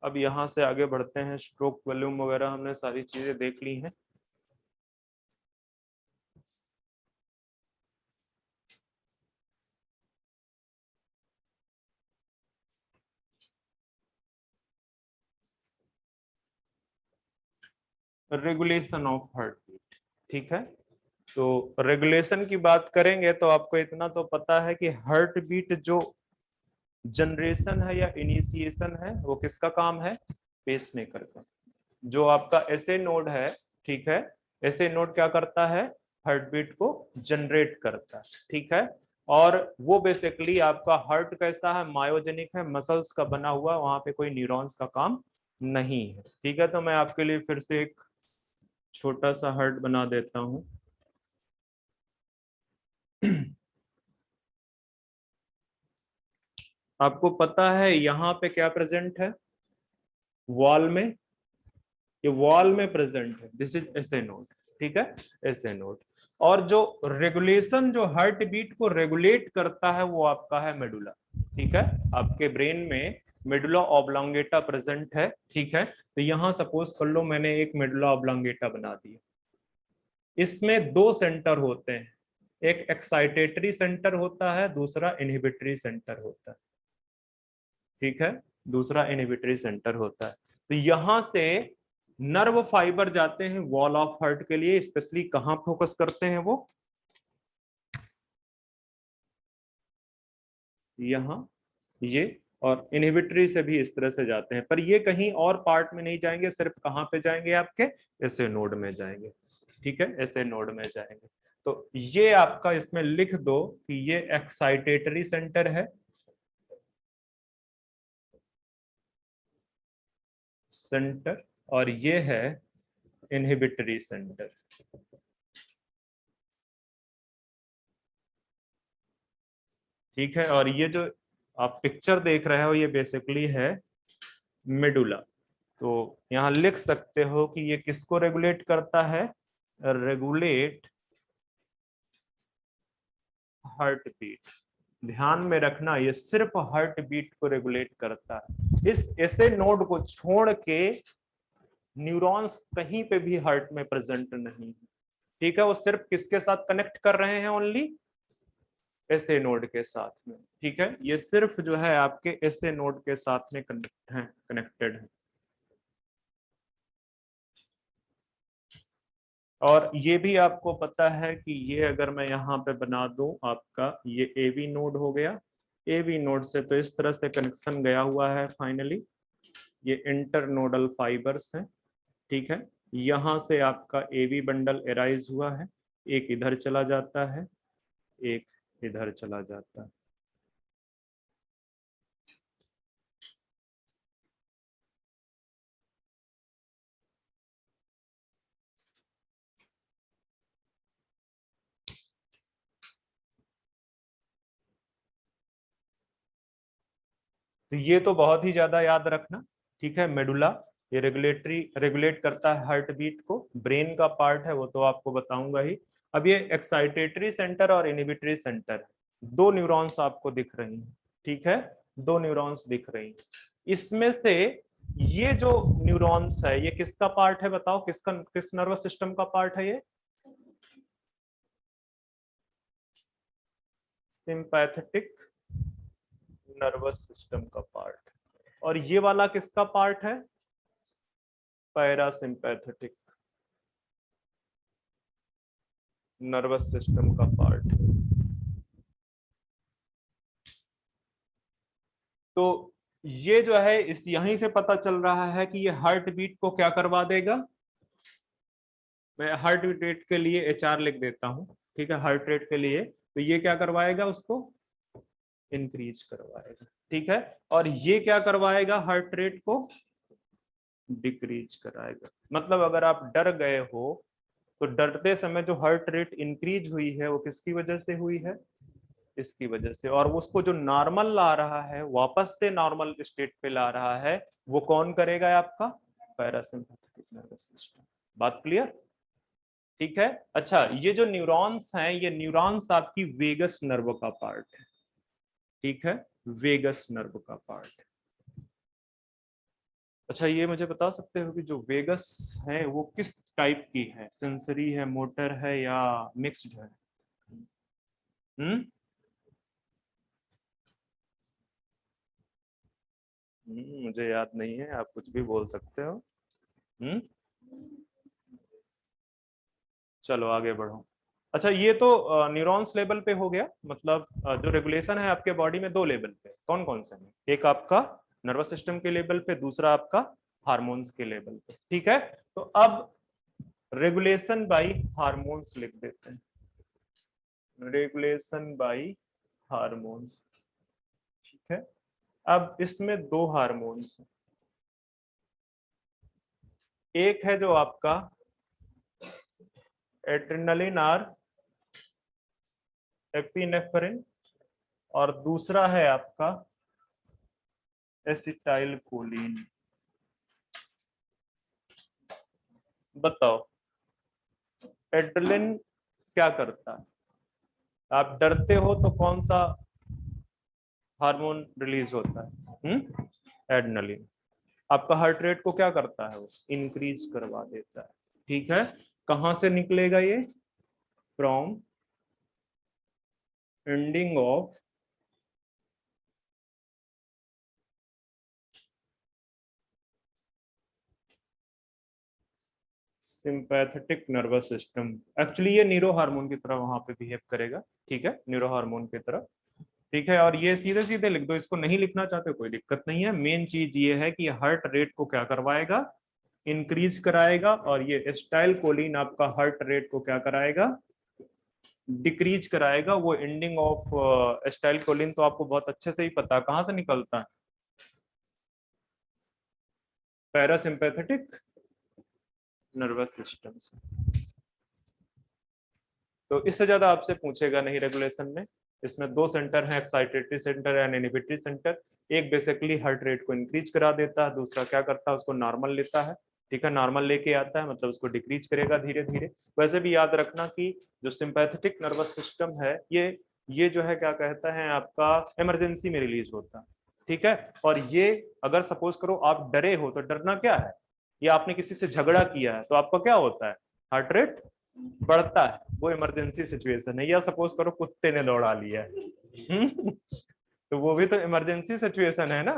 अब यहाँ से आगे बढ़ते हैं। स्ट्रोक वॉल्यूम वगैरह हमने सारी चीजें देख ली हैं। रेगुलेशन ऑफ हार्ट बीट, ठीक है। तो रेगुलेशन की बात करेंगे तो आपको इतना तो पता है कि हार्ट बीट जो जनरेशन है या इनिशिएशन है वो किसका काम है, पेसमेकर का। जो आपका एसए नोड है, ठीक है, एसए नोड क्या करता है, हार्ट बीट को जनरेट करता है, ठीक है। और वो बेसिकली आपका हार्ट कैसा है, मायोजेनिक है, मसल्स का बना हुआ, वहां पे कोई न्यूरॉन्स का काम नहीं है, ठीक है। तो मैं आपके लिए फिर से एक छोटा सा हार्ट बना देता हूं। आपको पता है यहाँ पे क्या प्रेजेंट है, वॉल में, ये वॉल में प्रेजेंट है, दिस इज एसए नोड, ठीक है, एसए नोड। और जो रेगुलेशन, जो हार्ट बीट को रेगुलेट करता है वो आपका है मेडुला, ठीक है। आपके ब्रेन में मेडुला ऑब्लोंगेटा प्रेजेंट है, ठीक है। तो यहां सपोज कर लो मैंने एक मेडुला ऑब्लोंगेटा बना दिया। इसमें दो सेंटर होते हैं, एक एक्साइटेटरी सेंटर होता है, दूसरा इनहिबिटरी सेंटर होता है, ठीक है, दूसरा इनहिबिटरी सेंटर होता है। तो यहां से नर्व फाइबर जाते हैं वॉल ऑफ हार्ट के लिए, स्पेशली कहां फोकस करते हैं वो, यहाँ, ये, और इनहिबिटरी से भी इस तरह से जाते हैं, पर ये कहीं और पार्ट में नहीं जाएंगे, सिर्फ कहां पे जाएंगे, आपके एसए नोड में जाएंगे, ठीक है, एसए नोड में जाएंगे। तो ये आपका इसमें लिख दो कि ये एक्साइटेटरी सेंटर है, सेंटर, और ये है इनहिबिटरी सेंटर, ठीक है। और ये जो आप पिक्चर देख रहे हो ये बेसिकली है मेडुला। तो यहां लिख सकते हो कि ये किसको रेगुलेट करता है, रेगुलेट हार्ट बीट। ध्यान में रखना ये सिर्फ हार्ट बीट को रेगुलेट करता है, इस ऐसे नोड को छोड़ के न्यूरॉन्स कहीं पे भी हार्ट में प्रेजेंट नहीं है, ठीक है। वो सिर्फ किसके साथ कनेक्ट कर रहे हैं, ओनली एसए नोड के साथ में, ठीक है। ये सिर्फ जो है आपके एसए नोड के साथ में कनेक्टेड है। और ये भी आपको पता है कि ये अगर मैं यहाँ पे बना दूं, आपका ये एवी नोड हो गया, एवी नोड से तो इस तरह से कनेक्शन गया हुआ है फाइनली, ये इंटरनोडल फाइबर्स हैं, ठीक है। यहाँ से आपका एवी बंडल एराइज हुआ है, एक इधर चला जाता है, एक इधर चला जाता है। तो ये तो बहुत ही ज्यादा याद रखना, ठीक है। मेडुला ये रेगुलेट करता है हार्ट बीट को, ब्रेन का पार्ट है वो तो आपको बताऊंगा ही। अब ये एक्साइटेटरी सेंटर और इनहिबिटरी सेंटर, दो न्यूरॉन्स आपको दिख रही हैं, ठीक है, दो न्यूरॉन्स दिख रही हैं। इसमें से ये जो न्यूरॉन्स है ये किसका पार्ट है, बताओ, किसका, किस नर्वस सिस्टम का पार्ट है ये, सिंपैथेटिक नर्वस सिस्टम का पार्ट। और ये वाला किसका पार्ट है, पैरासिम्पैथेटिक नर्वस सिस्टम का पार्ट है। तो ये जो है इस यहीं से पता चल रहा है कि ये हार्ट बीट को क्या करवा देगा। मैं हार्ट रेट के लिए एचआर लिख देता हूं, ठीक है, हार्ट रेट के लिए, तो ये क्या करवाएगा, उसको इंक्रीज करवाएगा, ठीक है। और ये क्या करवाएगा, हार्ट रेट को डिक्रीज कराएगा। मतलब अगर आप डर गए हो तो डरते समय जो हार्ट रेट इंक्रीज हुई है वो किसकी वजह से हुई है, इसकी वजह से। और उसको जो नॉर्मल ला रहा है, वापस से नॉर्मल स्टेट पे ला रहा है, वो कौन करेगा, आपका पैरासिम्पैथेटिक नर्वस सिस्टम। बात क्लियर, ठीक है। अच्छा, ये जो न्यूरॉन्स हैं, ये न्यूरॉन्स आपकी वेगस नर्व का पार्ट है। ठीक है, वेगस नर्व का पार्ट। अच्छा, ये मुझे बता सकते हो कि जो वेगस है वो किस टाइप की है, सेंसरी है, मोटर है, या मिक्स्ड है? हम्म मुझे याद नहीं है, आप कुछ भी बोल सकते हो। हम्म चलो आगे बढ़ो। अच्छा, ये तो न्यूरॉन्स लेवल पे हो गया, मतलब जो रेगुलेशन है आपके बॉडी में दो लेवल पे, कौन कौन से हैं? एक आपका नर्वस सिस्टम के लेवल पे, दूसरा आपका हार्मोन्स के लेवल पे। ठीक है, तो अब रेगुलेशन बाय हार्मोन्स लिख देते हैं। Regulation bye hormones. ठीक है, अब इसमें दो हार्मोन्स, एक है जो आपका एड्रेनलिन और एपिनेफ्रिन, और दूसरा है आपका एसिटाइल कोलिन। बताओ, एड्रेनलिन क्या करता है? आप डरते हो तो कौन सा हार्मोन रिलीज होता है? एड्रेनलिन। आपका हार्ट रेट को क्या करता है? वो इंक्रीज करवा देता है। ठीक है, कहां से निकलेगा ये? From ending of sympathetic nervous system. Actually ये न्यूरो हार्मोन की तरह वहां पे बिहेव करेगा। ठीक है, न्यूरो हार्मोन की तरह। ठीक है, और ये सीधे सीधे लिख दो, इसको नहीं लिखना चाहते कोई दिक्कत नहीं है। मेन चीज ये है कि हार्ट रेट को क्या करवाएगा? इंक्रीज कराएगा। और ये एसिटाइल कोलिन आपका हार्ट रेट को क्या कराएगा? डिक्रीज कराएगा। वो एंडिंग ऑफ एसिटाइल कोलिन तो आपको बहुत अच्छे से ही पता है कहां से निकलता है, पैरासिम्पैथेटिक नर्वस सिस्टम से। तो इससे ज्यादा आपसे पूछेगा नहीं रेगुलेशन में। इसमें दो सेंटर हैं, excitatory centre and inhibitory centre. एक बेसिकली हार्ट रेट को इंक्रीज करा देता है, दूसरा क्या करता है? उसको नॉर्मल लेता है। ठीक है, नॉर्मल लेके आता है, मतलब उसको डिक्रीज करेगा धीरे धीरे। वैसे भी याद रखना कि जो सिंपैथेटिक नर्वस सिस्टम है, ये जो है क्या कहता है आपका, इमरजेंसी में रिलीज होता है। ठीक है, और ये अगर सपोज करो आप डरे हो, तो डरना क्या है? या आपने किसी से झगड़ा किया है तो आपका क्या होता है? हार्ट रेट बढ़ता है। वो इमरजेंसी सिचुएशन है। या सपोज करो कुत्ते ने दौड़ा लिया है, तो वो भी तो इमरजेंसी सिचुएशन है ना।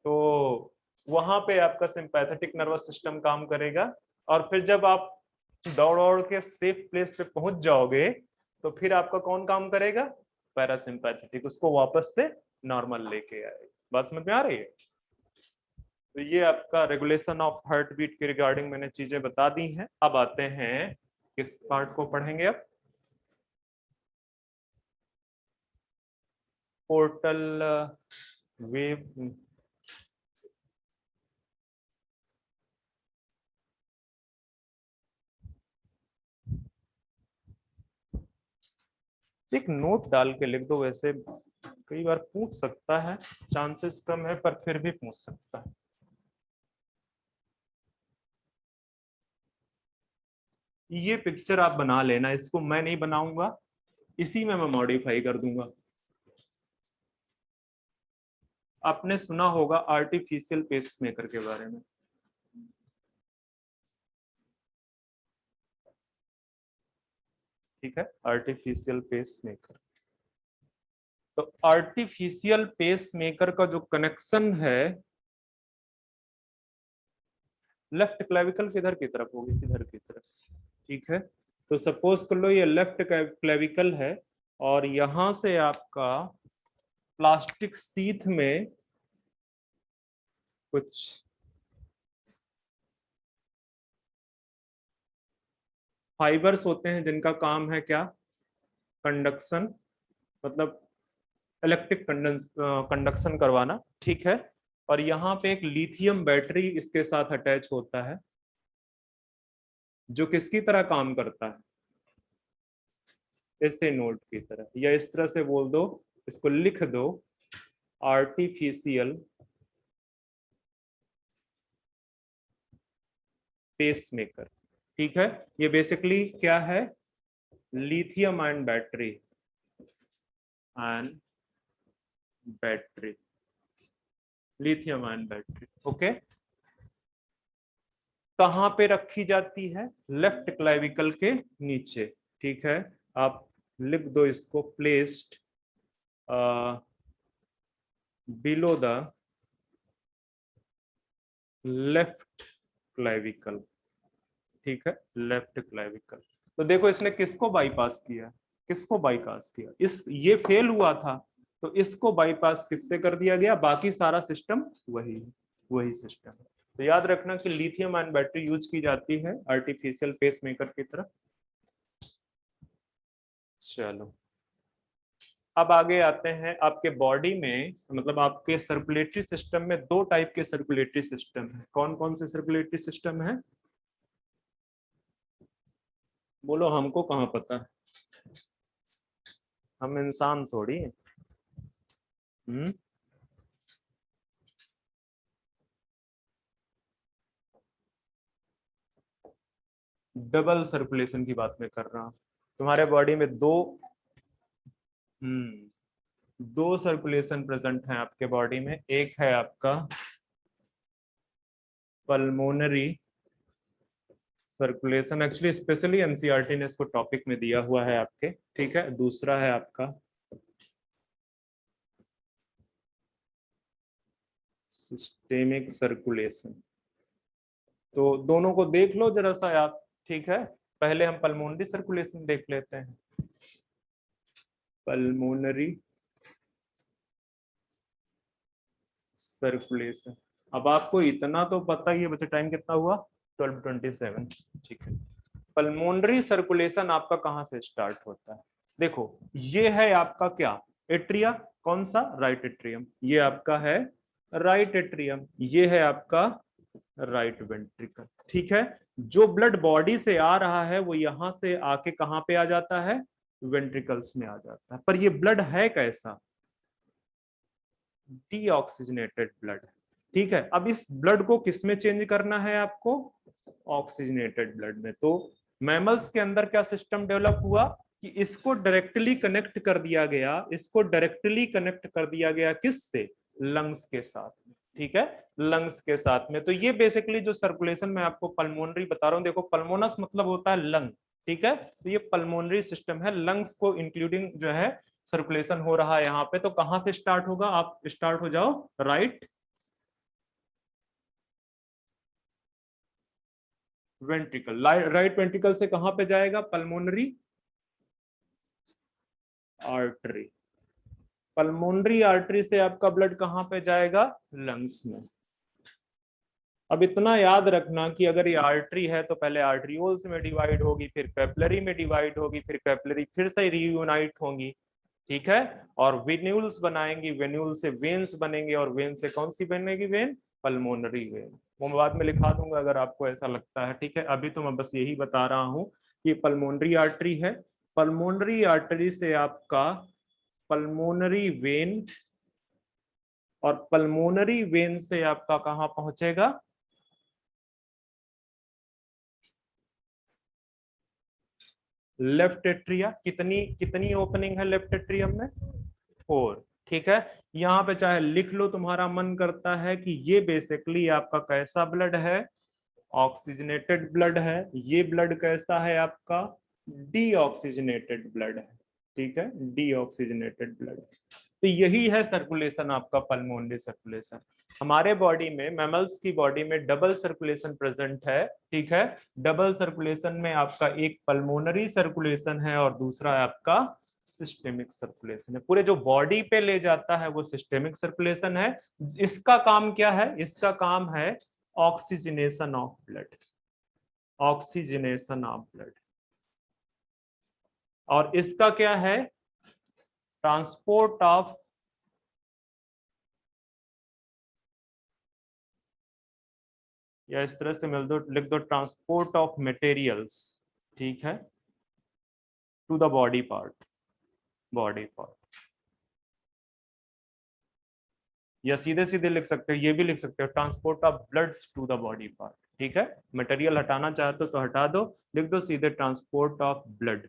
तो वहां पे आपका सिंपैथेटिक नर्वस सिस्टम काम करेगा। और फिर जब आप दौड़ दौड़ के सेफ प्लेस पे पहुंच जाओगे, तो फिर आपका कौन काम करेगा? पैरासिम्पैथेटिक, उसको वापस से नॉर्मल लेके आएगा। बात समझ में आ रही है? तो ये आपका रेगुलेशन ऑफ हार्ट बीट के रिगार्डिंग मैंने चीजें बता दी हैं। अब आते हैं, किस पार्ट को पढ़ेंगे अब? Portal wave. एक नोट डाल के लिख दो, वैसे कई बार पूछ सकता है, चांसेस कम है पर फिर भी पूछ सकता है। ये पिक्चर आप बना लेना, इसको मैं नहीं बनाऊंगा, इसी में मैं मॉडिफाई कर दूंगा। आपने सुना होगा आर्टिफिशियल पेसमेकर के बारे में। ठीक है, आर्टिफिशियल पेसमेकर। तो आर्टिफिशियल पेसमेकर का जो कनेक्शन है, लेफ्ट क्लेविकल किधर की तरफ होगी? किधर की तरफ। ठीक है, तो सपोज कर लो ये लेफ्ट क्लेविकल है, और यहां से आपका प्लास्टिक सीथ में कुछ फाइबर्स होते हैं जिनका काम है क्या? कंडक्शन, मतलब इलेक्ट्रिक कंडक्शन करवाना। ठीक है, और यहाँ पे एक लिथियम बैटरी इसके साथ अटैच होता है, जो किसकी तरह काम करता है? ऐसे नोट की तरह, या इस तरह से बोल दो, इसको लिख दो, आर्टिफिशियल पेसमेकर। ठीक है, ये बेसिकली क्या है, lithium ion battery, ion battery, lithium ion battery. Okay, कहां पे रखी जाती है, लेफ्ट क्लाविकल के नीचे। ठीक है, आप लिख दो इसको, placed below the left clavicle. ठीक है, लेफ्ट क्लाविकल। तो देखो इसने किसको बाईपास किया, किसको बाईपास किया, इस ये फेल हुआ था तो इसको बाईपास किससे कर दिया गया, बाकी सारा सिस्टम वही वही सिस्टम है। तो याद रखना कि लिथियम आयन बैटरी यूज की जाती है आर्टिफिशियल पेसमेकर की तरह। चलो अब आगे आते हैं, आपके बॉडी में मतलब आपके सर्कुलेटरी सिस्टम में दो टाइप के सर्कुलेटरी सिस्टम है। कौन कौन से सर्कुलेटरी सिस्टम है, बोलो, हमको कहाँ पता है, हम इंसान थोड़ी हैं। डबल सर्कुलेशन की बात मैं कर रहा हूं, तुम्हारे बॉडी में दो सर्कुलेशन प्रेजेंट है आपके बॉडी में। एक है आपका pulmonary circulation, actually specially NCERT ने इसको टॉपिक में दिया हुआ है आपके। ठीक है, दूसरा है आपका सिस्टेमिक सर्कुलेशन। तो दोनों को देख लो जरा सा आप। ठीक है, पहले हम पल्मोनरी सर्कुलेशन देख लेते हैं। पल्मोनरी सर्कुलेशन, अब आपको इतना तो पता ही है बच्चे, टाइम कितना हुआ, 12:27। ठीक है, पल्मोनरी सर्कुलेशन आपका कहां से स्टार्ट होता है, देखो ये है आपका क्या, एट्रिया, कौन सा, राइट एट्रियम, ये आपका है राइट एट्रियम, ये है आपका राइट वेंट्रिकल। ठीक है, जो ब्लड बॉडी से आ रहा है वो यहां से आके कहां पे आ जाता है, वेंट्रिकल्स में आ जाता है। पर ये ब्लड है कैसा, डीऑक्सीजनेटेड ब्लड। ठीक है, अब इस ब्लड को किस में चेंज करना है आपको, ऑक्सीजनेटेड ब्लड में। तो मैमल्स के अंदर क्या सिस्टम डेवलप हुआ कि इसको डायरेक्टली कनेक्ट कर दिया गया, इसको डायरेक्टली कनेक्ट कर दिया गया किससे, लंग्स के साथ में। ठीक है, लंग्स के साथ में। तो ये बेसिकली जो सर्कुलेशन मैं आपको पल्मोनरी बता रहा हूं, देखो पल्मोनस मतलब होता है लंग। ठीक है, तो ये पल्मोनरी सिस्टम है, लंग्स को इंक्लूडिंग जो है सर्कुलेशन हो रहा है यहाँ पे। तो कहां से स्टार्ट होगा, आप स्टार्ट हो जाओ राइट वेंट्रिकल, राइट वेंट्रिकल से कहां पे जाएगा, पल्मोनरी आर्टरी, पल्मोनरी आर्टरी से आपका ब्लड कहां पे जाएगा, लंग्स में। अब इतना याद रखना कि अगर ये आर्टरी है तो पहले आर्टरियोल्स में डिवाइड होगी, फिर कैपिलरी में डिवाइड होगी, फिर कैपिलरी फिर से रीयूनाइट होंगी। ठीक है, और वेन्यूल्स बनाएंगी, वेन्यूल से वेन्स बनेंगे, और वेन से कौन सी बनेगी, वेन, पल्मोनरी वेन। वो मैं बाद में लिखा दूंगा अगर आपको ऐसा लगता है। ठीक है, अभी तो मैं बस यही बता रहा हूं कि पल्मोनरी आर्टरी है, पल्मोनरी आर्टरी से आपका पल्मोनरी वेन, और पल्मोनरी वेन से आपका कहां पहुंचेगा, लेफ्ट एट्रिया। कितनी कितनी ओपनिंग है लेफ्ट एट्रियम में, 4। ठीक है, यहां पे चाहे लिख लो, तुम्हारा मन करता है कि ये बेसिकली आपका कैसा ब्लड है, ऑक्सीजनेटेड ब्लड है। ये ब्लड कैसा है आपका, डीऑक्सीजनेटेड ब्लड है। ठीक है, डीऑक्सीजनेटेड ब्लड। तो यही है सर्कुलेशन आपका, पल्मोनरी सर्कुलेशन। हमारे बॉडी में, मैमल्स की बॉडी में डबल सर्कुलेशन प्रेजेंट है। ठीक है, डबल सर्कुलेशन में आपका एक पल्मोनरी सर्कुलेशन है और दूसरा आपका सिस्टेमिक सर्कुलेशन है। पूरे जो बॉडी पे ले जाता है वो सिस्टेमिक सर्कुलेशन है। इसका काम क्या है, इसका काम है oxygenation of blood, oxygenation of blood. और इसका क्या है, ट्रांसपोर्ट ऑफ, या इस तरह से मिल दो, लिख दो, ट्रांसपोर्ट ऑफ मटेरियल्स। ठीक है, to the body part, body part, या सीधे सीधे लिख सकते हो, ये भी लिख सकते हो, transport of bloods to the body part. ठीक है, मटेरियल हटाना चाहते हो तो हटा दो, लिख दो सीधे transport of blood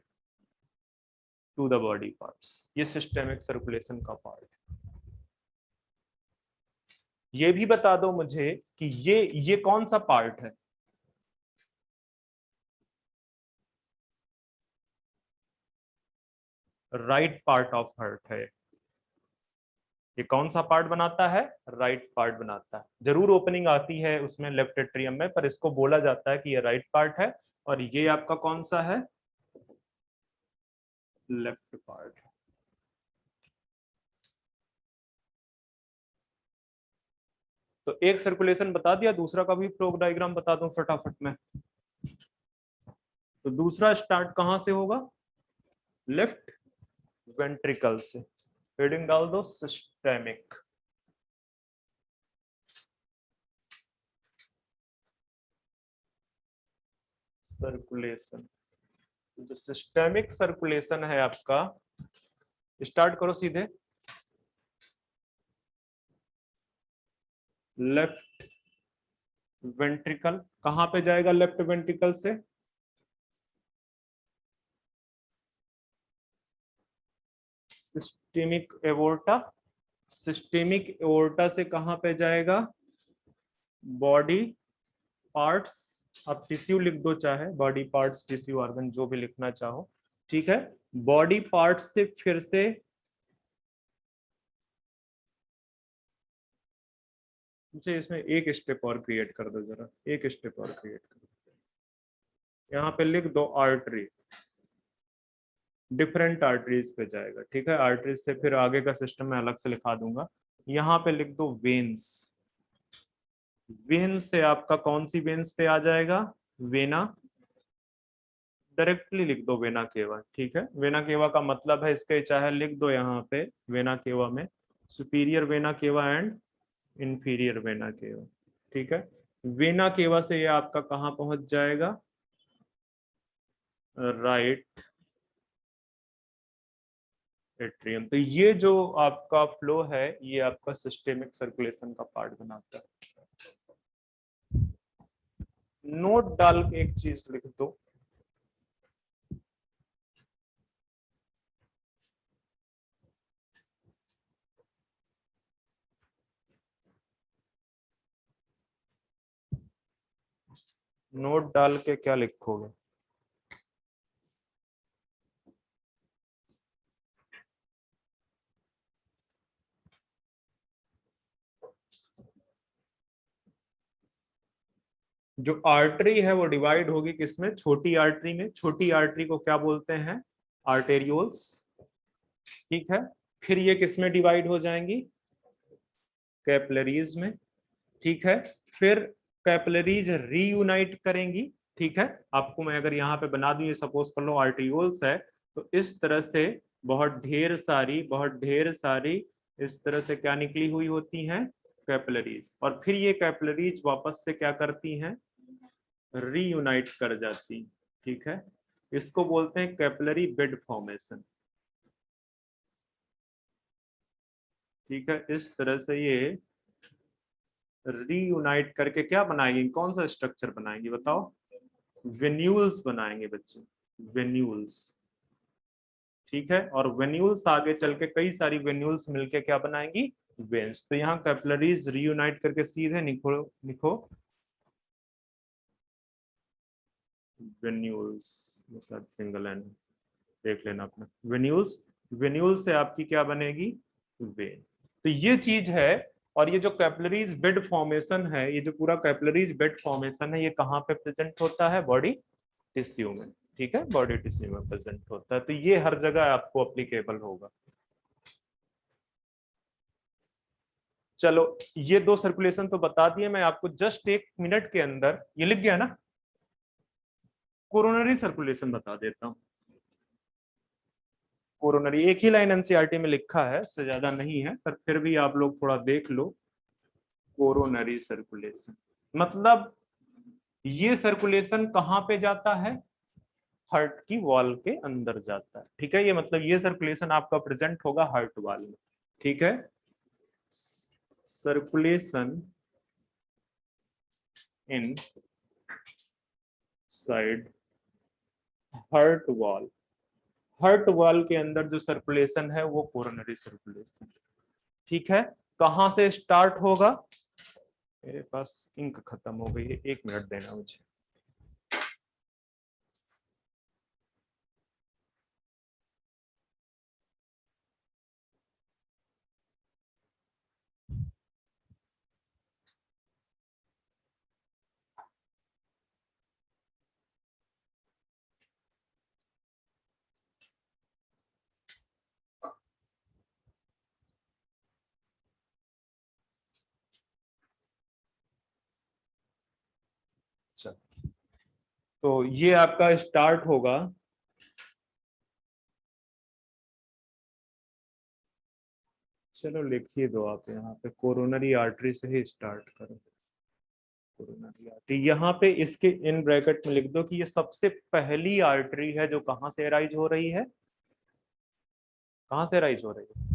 to the body parts. ये सिस्टेमिक सर्कुलेशन का पार्ट है। ये भी बता दो मुझे कि ये कौन सा पार्ट है? राइट पार्ट ऑफ हार्ट है। ये कौन सा पार्ट बनाता है? राइट पार्ट बनाता है। जरूर ओपनिंग आती है उसमें लेफ्ट एट्रियम में, पर इसको बोला जाता है कि ये राइट पार्ट है, और ये आपका कौन सा है? Left part. तो एक सर्कुलेशन बता दिया, दूसरा का भी फ्लो डायग्राम बता दूं फटाफट में। तो दूसरा स्टार्ट कहां से होगा? लेफ्ट वेंट्रिकल से। हेडिंग डाल दो सिस्टेमिक। सर्कुलेशन। जो सिस्टेमिक सर्कुलेशन है आपका, स्टार्ट करो सीधे लेफ्ट वेंट्रिकल। कहां पे जाएगा लेफ्ट वेंट्रिकल से? Systemic aorta. सिस्टेमिक एवोर्टा से कहां पे जाएगा? Body parts. आप टिश्यू लिख दो, चाहे बॉडी पार्ट्स, टिश्यू, ऑर्गन, जो भी लिखना चाहो, ठीक है। बॉडी पार्ट्स से फिर से मुझे इसमें एक स्टेप और क्रिएट कर दो, जरा एक स्टेप और क्रिएट कर दो। यहाँ पे लिख दो आर्टरी। डिफरेंट आर्टरीज पे जाएगा, ठीक है। आर्टरीज से फिर आगे का सिस्टम मैं अलग से लिखा दूंगा। यहाँ पे लिख दो वेन्स। वेन्स से आपका कौन सी वेन्स पे आ जाएगा? वेना। डायरेक्टली लिख दो वेना केवा, ठीक है। वेना केवा का मतलब है इसके, चाहे लिख दो यहाँ पे वेना केवा में superior vena cava and inferior vena cava, ठीक है। वेना केवा से ये आपका कहाँ पहुंच जाएगा? Right atrium. तो ये जो आपका फ्लो है, ये आपका सिस्टेमिक सर्कुलेशन का पार्ट बनाता है। नोट डाल के एक चीज लिख दो, नोट डाल के क्या लिखोगे? जो आर्टरी है वो डिवाइड होगी किसमें? छोटी आर्टरी में। छोटी आर्टरी को क्या बोलते हैं? आर्टेरियोल्स, ठीक है। फिर ये किसमें डिवाइड हो जाएंगी? कैपिलरीज में, ठीक है। फिर कैपिलरीज रीयूनाइट करेंगी, ठीक है। आपको मैं अगर यहाँ पे बना दूं, ये सपोज कर लो आर्टियोल्स है, तो इस तरह से बहुत ढेर सारी इस तरह से क्या निकली हुई होती हैं? कैपिलरीज। और फिर ये कैपिलरीज वापस से क्या करती हैं? रीयूनाइट कर जाती, ठीक है। इसको बोलते हैं कैपिलरी बेड फॉर्मेशन, ठीक है। इस तरह से ये रीयूनाइट करके क्या बनाएंगे? कौन सा स्ट्रक्चर बनाएंगे बताओ? वेन्यूल्स बनाएंगे बच्चे, वेन्यूल्स, ठीक है। और वेन्यूल्स आगे चल के कई सारी वेन्यूल्स मिलके क्या बनाएंगी? वेन्स। तो यहाँ कैपिलरीज रीयूनाइट करके सीधे लिखो लिखो वेन्यूल्स, सिंगल एन देख लेना अपना। वेन्यूल्स, वेन्यूल से आपकी क्या बनेगी? वेन। तो ये चीज है। और ये जो कैपिलरीज बेड फॉर्मेशन है, ये जो पूरा कैपिलरीज बेड फॉर्मेशन है, ये कहाँ पे प्रेजेंट होता है? बॉडी टिश्यू में, ठीक है। बॉडी टिश्यू में प्रेजेंट होता है। तो ये हर जगह आपको अप्लीकेबल होगा। चलो, ये दो सर्कुलेशन तो बता दिए। मैं आपको जस्ट एक मिनट के अंदर, ये लिख गया ना, कोरोनरी सर्कुलेशन बता देता हूं। कोरोनरी एक ही लाइन एनसीईआरटी में लिखा है, उससे ज्यादा नहीं है, पर फिर भी आप लोग थोड़ा देख लो। कोरोनरी सर्कुलेशन मतलब ये सर्कुलेशन कहां पे जाता है? हार्ट की वॉल के अंदर जाता है, ठीक है। ये मतलब ये सर्कुलेशन आपका प्रेजेंट होगा हार्ट वॉल में, ठीक है। सर्कुलेशन इन side heart wall, heart wall के अंदर जो सर्कुलेशन है वो कोरोनरी सर्कुलेशन। ठीक है, कहां से स्टार्ट होगा? मेरे पास इंक खत्म हो गई है, 1 मिनट देना मुझे। तो ये आपका स्टार्ट होगा चलो लिखिए दो आप यहाँ पे, कोरोनरी आर्टरी से ही स्टार्ट करो। कोरोनरी आर्टरी यहाँ पे इसके इन ब्रैकेट में लिख दो कि ये सबसे पहली आर्टरी है जो कहाँ से अराइज हो रही है, कहाँ से अराइज हो रही है?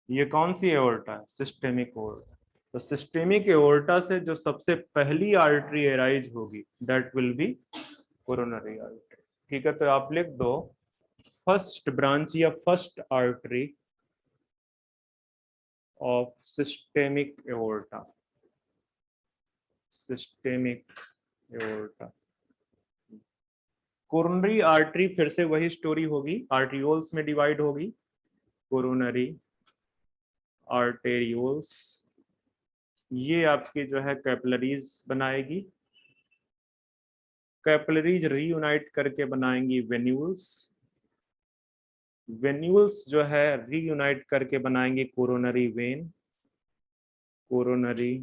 ये कौन सी एओर्टा है? Systemic aorta. तो सिस्टेमिक एओर्टा से जो सबसे पहली आर्टरी अराइज होगी that will be coronary artery. ठीक है, तो आप लिख दो फर्स्ट ब्रांच या first artery of systemic aorta, systemic aorta. Coronary artery फिर से वही स्टोरी होगी, आर्टियोल्स में डिवाइड होगी, कोरोनरी आर्टेरियोल्स। ये आपकी जो है कैपिलरीज बनाएगी, कैपिलरीज रीयूनाइट करके बनाएंगी वेन्यूल्स, वेन्यूल्स जो है रीयूनाइट करके बनाएंगे coronary when, coronary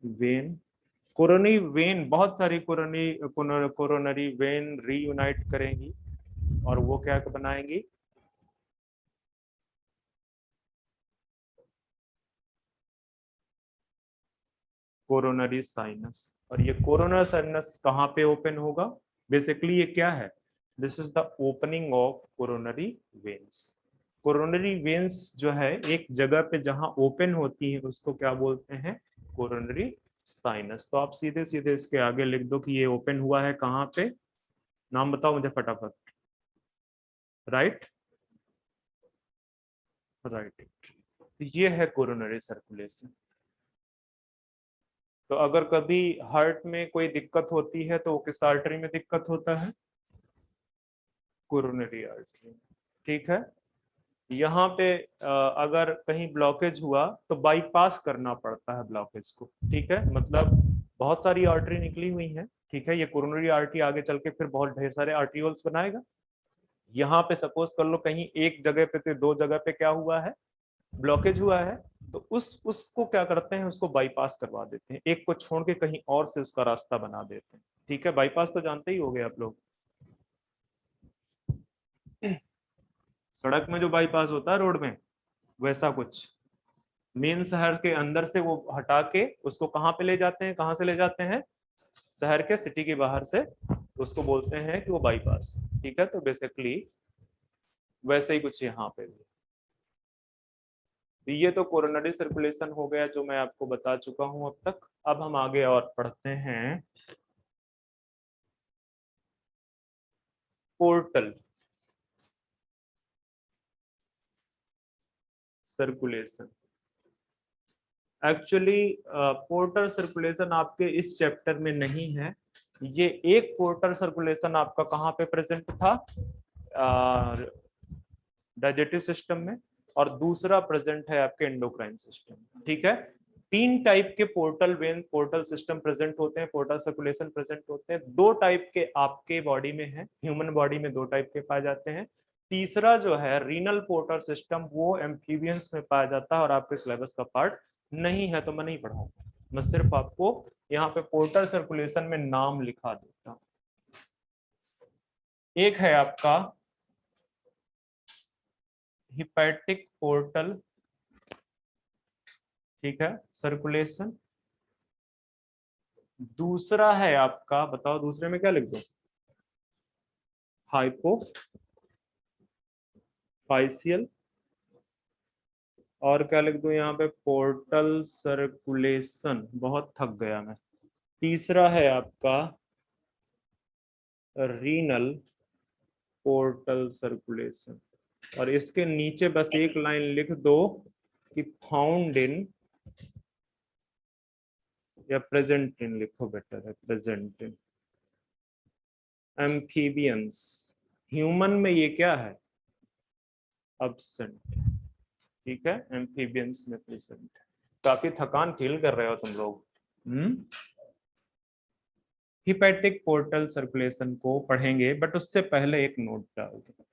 when. Coronary when बहुत सारी कोरोनरी वेन रीयूनाइट करेंगी और वो क्या बनाएंगी? Coronary sinus. और ये कोरोनरी साइनस कहाँ पे ओपन होगा? बेसिकली ये क्या है? This is the opening of coronary veins. Coronary veins जो है एक जगह पे जहां ओपन होती है उसको क्या बोलते हैं? Coronary sinus. तो आप सीधे सीधे इसके आगे लिख दो कि ये ओपन हुआ है कहाँ पे, नाम बताओ मुझे फटाफट। Right, right. ये है कोरोनरी सर्कुलेशन। तो अगर कभी हार्ट में कोई दिक्कत होती है तो वो किस आर्टरी में दिक्कत होता है? Coronary artery. ठीक है, यहाँ पे अगर कहीं ब्लॉकेज हुआ तो बाईपास करना पड़ता है ब्लॉकेज को। ठीक है, मतलब बहुत सारी आर्टरी निकली हुई है। ठीक है, ये कोरोनरी आर्टरी आगे चल के फिर बहुत ढेर सारे आर्टियोल्स बनाएगा। यहाँ पे सपोज कर लो कहीं एक जगह पे तो दो जगह पे क्या हुआ है? ब्लॉकेज हुआ है। तो उसको क्या करते हैं? उसको बाईपास करवा देते हैं, एक को छोड़ के कहीं और से उसका रास्ता बना देते हैं। ठीक है, बाईपास तो जानते ही होंगे आप लोग, सड़क में जो बाईपास होता है रोड में, वैसा कुछ मेन शहर के अंदर से वो हटा के उसको कहाँ पे ले जाते हैं, कहाँ से ले जाते हैं? शहर के सिटी के बाहर से, उसको बोलते हैं कि वो बाईपास। ठीक है, तो बेसिकली वैसे ही कुछ यहाँ पे भी। तो ये तो कोरोनरी सर्कुलेशन हो गया जो मैं आपको बता चुका हूं अब तक। अब हम आगे और पढ़ते हैं portal circulation. Actually portal circulation आपके इस चैप्टर में नहीं है। ये एक पोर्टल सर्कुलेशन आपका कहाँ पे प्रेजेंट था? डाइजेस्टिव सिस्टम में, और दूसरा प्रेजेंट है आपके एंडोक्राइन सिस्टम। ठीक है, तीन टाइप के portal vein portal system present होते हैं, पोर्टल सर्कुलेशन प्रेजेंट होते हैं। दो टाइप के आपके बॉडी में है, ह्यूमन बॉडी में दो टाइप के पाए जाते हैं। तीसरा जो है रीनल पोर्टल सिस्टम, वो एम्फीबियंस में पाया जाता है और आपके सिलेबस का पार्ट नहीं है, तो मैं नहीं पढ़ाऊंगा। मैं सिर्फ आपको यहाँ पे पोर्टल सर्कुलेशन में नाम लिखा देता हूँ। एक है आपका हिपैटिक पोर्टल, ठीक है, सर्कुलेशन। दूसरा है आपका, बताओ दूसरे में क्या लिख दो? हाइपो फाइशियल, और क्या लिख दूं यहाँ पे, पोर्टल सर्कुलेशन, बहुत थक गया मैं। तीसरा है आपका रीनल पोर्टल सर्कुलेशन, और इसके नीचे बस एक लाइन लिख दो कि फाउंड इन, या प्रेजेंट इन लिखो, बेटर है प्रेजेंट इन एम्फीबियंस। ह्यूमन में ये क्या है, अब्सेंट। ठीक है, एम्फीबियंस में प्रेजेंट। काफी थकान फील कर रहे हो तुम लोग। हिपैटिक पोर्टल सर्कुलेशन को पढ़ेंगे, बट उससे पहले एक नोट डाल दो,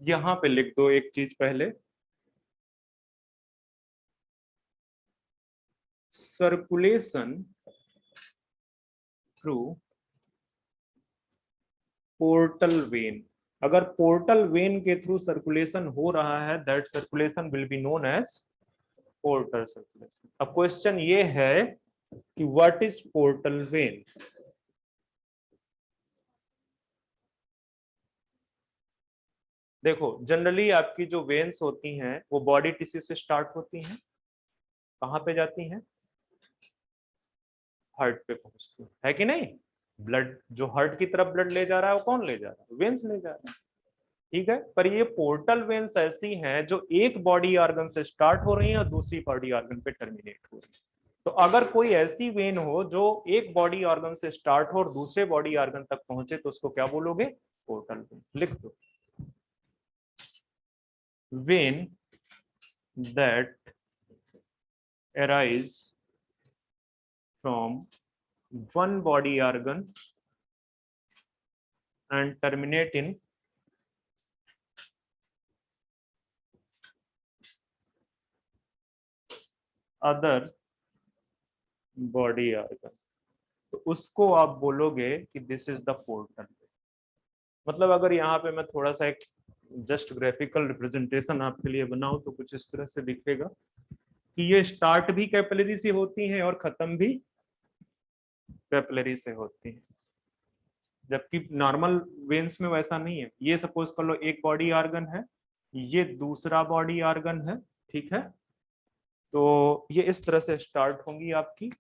यहां पे लिख दो एक चीज पहले, सर्कुलेशन थ्रू पोर्टल वेन। अगर पोर्टल वेन के थ्रू सर्कुलेशन हो रहा है, that circulation will be known as portal circulation. अब क्वेश्चन ये है कि व्हाट इज पोर्टल वेन। देखो, जनरली आपकी जो वेन्स होती हैं वो बॉडी टिश्यू से स्टार्ट होती हैं, कहां पे जाती हैं, हार्ट पे पहुंचती है कि नहीं। ब्लड जो हार्ट की तरफ ब्लड ले जा रहा है वो कौन ले जा रहा है, वेन्स ले जा रहा है। ठीक है, पर ये पोर्टल वेन्स ऐसी हैं जो एक बॉडी ऑर्गन से स्टार्ट हो रही हैं और दूसरी बॉडी ऑर्गन पे टर्मिनेट हो रही है। तो अगर कोई ऐसी वेन हो जो एक बॉडी ऑर्गन से स्टार्ट हो और दूसरे बॉडी ऑर्गन तक पहुंचे, तो उसको क्या बोलोगे, पोर्टल वेन। लिख दो, when that arise from one body organ and terminate in other body organ, तो उसको आप बोलोगे कि दिस इज द पोर्टल। मतलब अगर यहाँ पे मैं थोड़ा सा एक जस्ट ग्राफिकल रिप्रेजेंटेशन आपके लिए बनाऊं, तो कुछ इस तरह से दिखेगा कि ये स्टार्ट भी कैपिलरी से होती है और खत्म भी कैपिलरी से होती है, जबकि नॉर्मल वेन्स में वैसा नहीं है। ये सपोज कर लो एक बॉडी ऑर्गन है, ये दूसरा बॉडी ऑर्गन है, ठीक है। तो ये इस तरह से स्टार्ट होंगी आपकी,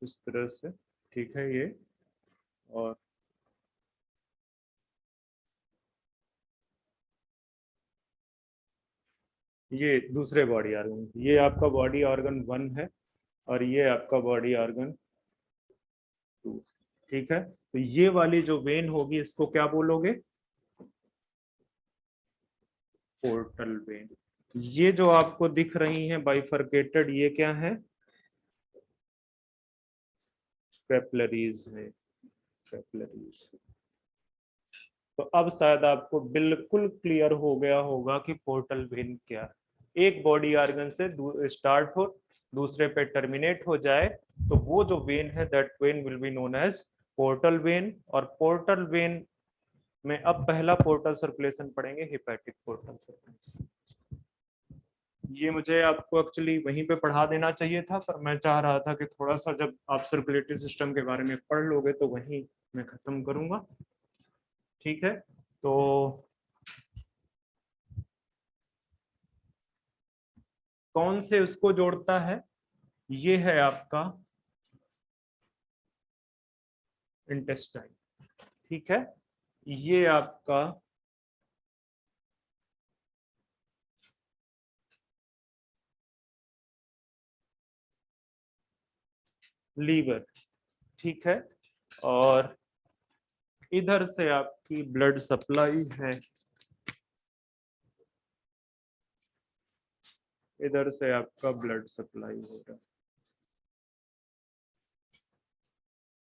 इस तरह से, ठीक है ये। और ये दूसरे बॉडी ऑर्गन, ये आपका बॉडी ऑर्गन 1 है और ये आपका बॉडी ऑर्गन 2। ठीक है, तो ये वाली जो वेन होगी इसको क्या बोलोगे, पोर्टल वेन। ये जो आपको दिख रही है बाइफरकेटेड, ये क्या है, कैपिलरीज है, कैपिलरीज। तो अब शायद आपको बिल्कुल क्लियर हो गया होगा कि पोर्टल वेन क्या है। एक बॉडी ऑर्गन से स्टार्ट हो, दूसरे पे टर्मिनेट हो जाए, तो वो जो वेन है that vein will be known as portal vein. और पोर्टल वेन में अब पहला पोर्टल सर्कुलेशन पढ़ेंगे, हिपैटिक पोर्टल सर्कुलेशन। ये मुझे आपको एक्चुअली वहीं पे पढ़ा देना चाहिए था, पर मैं चाह रहा था कि थोड़ा सा जब आप सर्कुलेटरी सिस्टम के बारे में पढ़ लोगे तो वहीं मैं खत्म करूंगा। ठीक है, तो कौन से उसको जोड़ता है, ये है आपका इंटेस्टाइन। ठीक है, ये आपका लीवर। ठीक है, और इधर से आपकी ब्लड सप्लाई है, इधर से आपका ब्लड सप्लाई हो रहा है।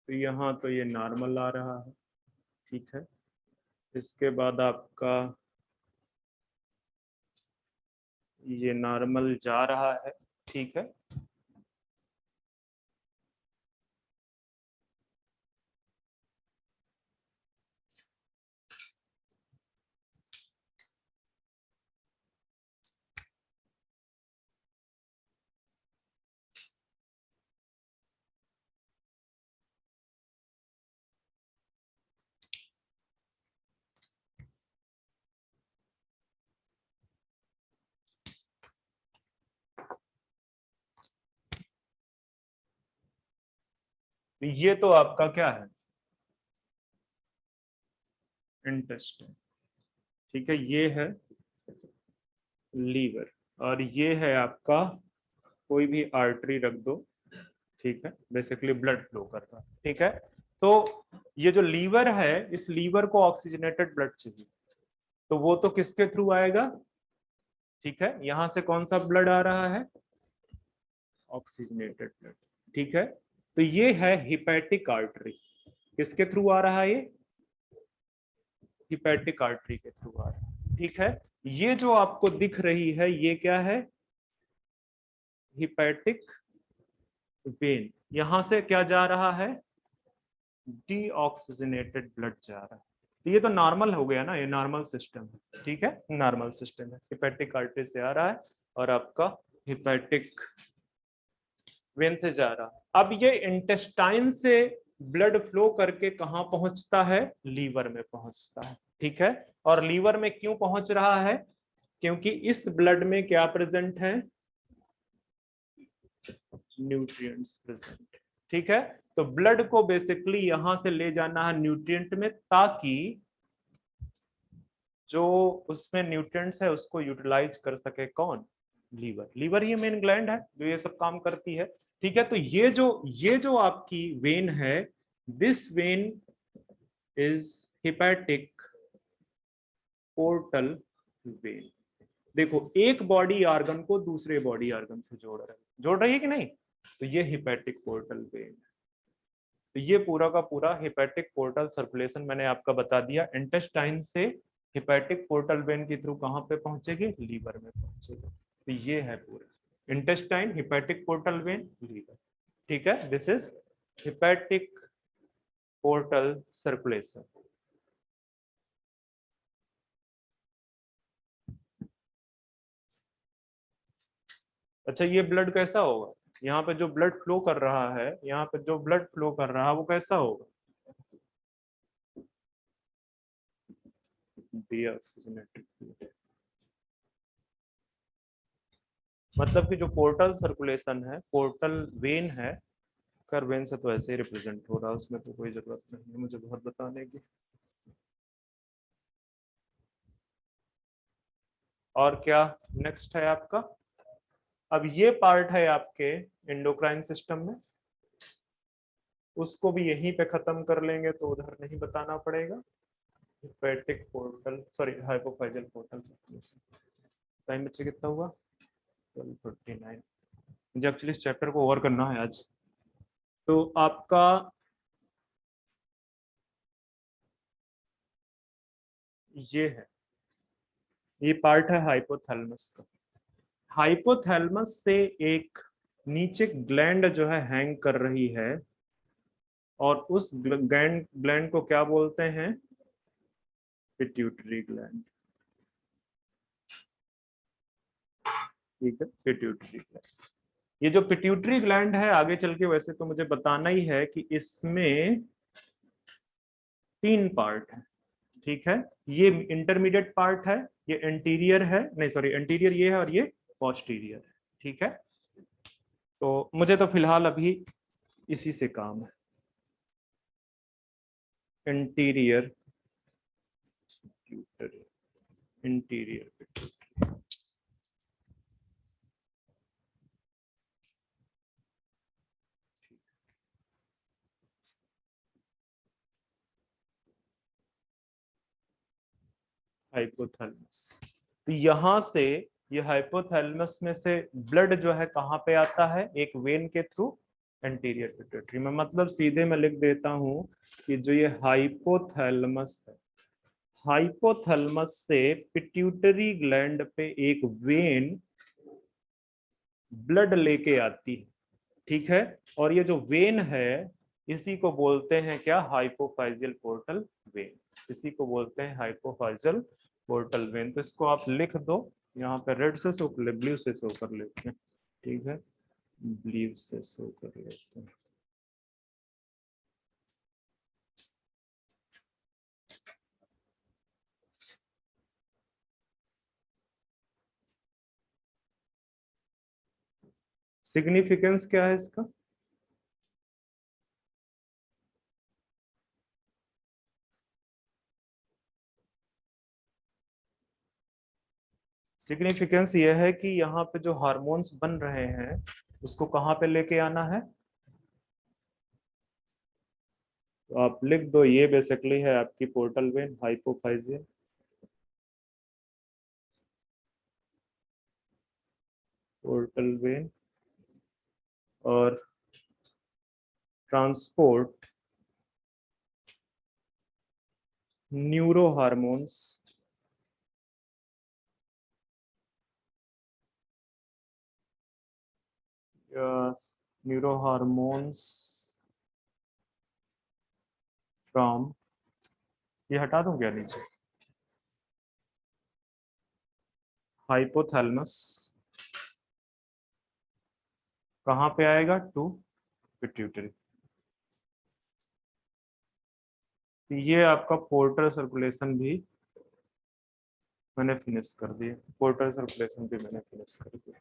तो यहाँ तो ये नॉर्मल आ रहा है, ठीक है। इसके बाद आपका ये नॉर्मल जा रहा है, ठीक है। ये तो आपका क्या है, इंटेस्टाइन, ठीक है। ये है लीवर, और ये है आपका कोई भी आर्टरी रख दो, ठीक है, बेसिकली ब्लड फ्लो कर रहा है, ठीक है। तो ये जो लीवर है, इस लीवर को ऑक्सीजनेटेड ब्लड चाहिए, तो वो तो किसके थ्रू आएगा, ठीक है, यहां से कौन सा ब्लड आ रहा है, ऑक्सीजनेटेड ब्लड, ठीक है। तो ये है हिपैटिक आर्टरी, किसके थ्रू आ रहा है ये, हिपैटिक आर्टरी के थ्रू आ रहा है, ठीक है। ये जो आपको दिख रही है ये क्या है, हिपैटिक वेन, यहां से क्या जा रहा है, डीऑक्सीजनेटेड ब्लड जा रहा है। तो ये तो नॉर्मल हो गया ना, ये नॉर्मल सिस्टम है, ठीक है, नॉर्मल सिस्टम है, हिपैटिक आर्टरी से आ रहा है और आपका हिपैटिक वेन से जा रहा है। अब ये इंटेस्टाइन से ब्लड फ्लो करके कहां पहुंचता है, लीवर में पहुंचता है, ठीक है। और लीवर में क्यों पहुंच रहा है, क्योंकि इस ब्लड में क्या प्रेजेंट है, न्यूट्रिएंट्स प्रेजेंट, ठीक है। तो ब्लड को बेसिकली यहां से ले जाना है न्यूट्रिएंट में, ताकि जो उसमें न्यूट्रिएंट्स है उसको यूटिलाइज कर सके कौन, लीवर। लीवर ही मेन ग्लैंड है जो ये सब काम करती है, ठीक है। तो ये जो आपकी वेन है, this when is hepatic portal vein. देखो, एक बॉडी ऑर्गन को दूसरे बॉडी ऑर्गन से जोड़ रही है कि नहीं, तो ये हिपैटिक पोर्टल वेन है। तो ये पूरा का पूरा हिपैटिक पोर्टल सर्कुलेशन मैंने आपका बता दिया, इंटेस्टाइन से हिपैटिक पोर्टल वेन के थ्रू कहां पे पहुंचेगी, लीवर में पहुंचेगी। तो ये है पूरा intestine, hepatic portal vein, liver, ठीक है। This is hepatic portal circulation. अच्छा, ये ब्लड कैसा होगा, यहाँ पे जो ब्लड फ्लो कर रहा है, यहाँ पे जो ब्लड फ्लो कर रहा है वो कैसा होगा, डीऑक्सीजनेटेड। मतलब कि जो पोर्टल सर्कुलेशन है, पोर्टल वेन है, कर वेन से तो ऐसे ही रिप्रेजेंट हो रहा है, उसमें तो कोई जरूरत नहीं है मुझे बहुत बताने की। और क्या नेक्स्ट है आपका, अब ये पार्ट है आपके एंडोक्राइन सिस्टम में, उसको भी यहीं पे खत्म कर लेंगे तो उधर नहीं बताना पड़ेगा। Hepatic portal, sorry, hypophyseal portal circulation. Time बच्चे कितना हुआ, 12:39। मुझे एक्चुअली इस चैप्टर को ओवर करना है आज। तो आपका ये है, ये पार्ट है हाइपोथैलेमस का। हाइपोथैलेमस से एक नीचे ग्लैंड जो है हैंग कर रही है, और उस ग्लैंड को क्या बोलते हैं, पिट्यूटरी ग्लैंड, ठीक है, पिट्यूटरी ग्लैंड। ये जो पिट्यूटरी ग्लैंड है, आगे चल के वैसे तो मुझे बताना ही है कि इसमें 3 पार्ट है, ठीक है। ये इंटरमीडिएट पार्ट है, ये एंटीरियर है, नहीं सॉरी, एंटीरियर ये है और ये पोस्टीरियर है, ठीक है। तो मुझे तो फिलहाल अभी इसी से काम है, interior pituitary, interior pituitary. Hypothalamus, तो यहां से ये हाइपोथैलेमस में से ब्लड जो है कहां पे आता है, एक वेन के थ्रू एंटीरियर पिट्यूटरी में। मतलब सीधे मैं लिख देता हूं कि जो ये हाइपोथैलेमस है, हाइपोथैलेमस से पिट्यूटरी ग्लैंड पे एक वेन ब्लड लेके आती है, ठीक है। और ये जो वेन है इसी को बोलते हैं क्या, हाइपोफाइजियल पोर्टल वेन, इसी को बोलते हैं हाइपोफाइजियल पोर्टल वेन। तो इसको आप लिख दो, यहाँ पे रेड से शो कर ले, ब्लू से शो कर लेते हैं, ठीक है, ब्लू से शो कर लेते हैं। सिग्निफिकेंस क्या है इसका, सिग्निफिकेंस ये है कि यहाँ पे जो हार्मोन्स बन रहे हैं उसको कहाँ पे लेके आना है, तो आप लिख दो, ये बेसिकली है आपकी portal vein, hypophyseal portal vein. और transport neuro hormones neuro hormones from, ये हटा दूं क्या नीचे, हाइपोथैलेमस कहाँ पे आएगा, टू पिट्यूटरी। ये आपका पोर्टर सर्कुलेशन भी मैंने फिनिश कर दिया, पोर्टर सर्कुलेशन भी मैंने फिनिश कर दिया।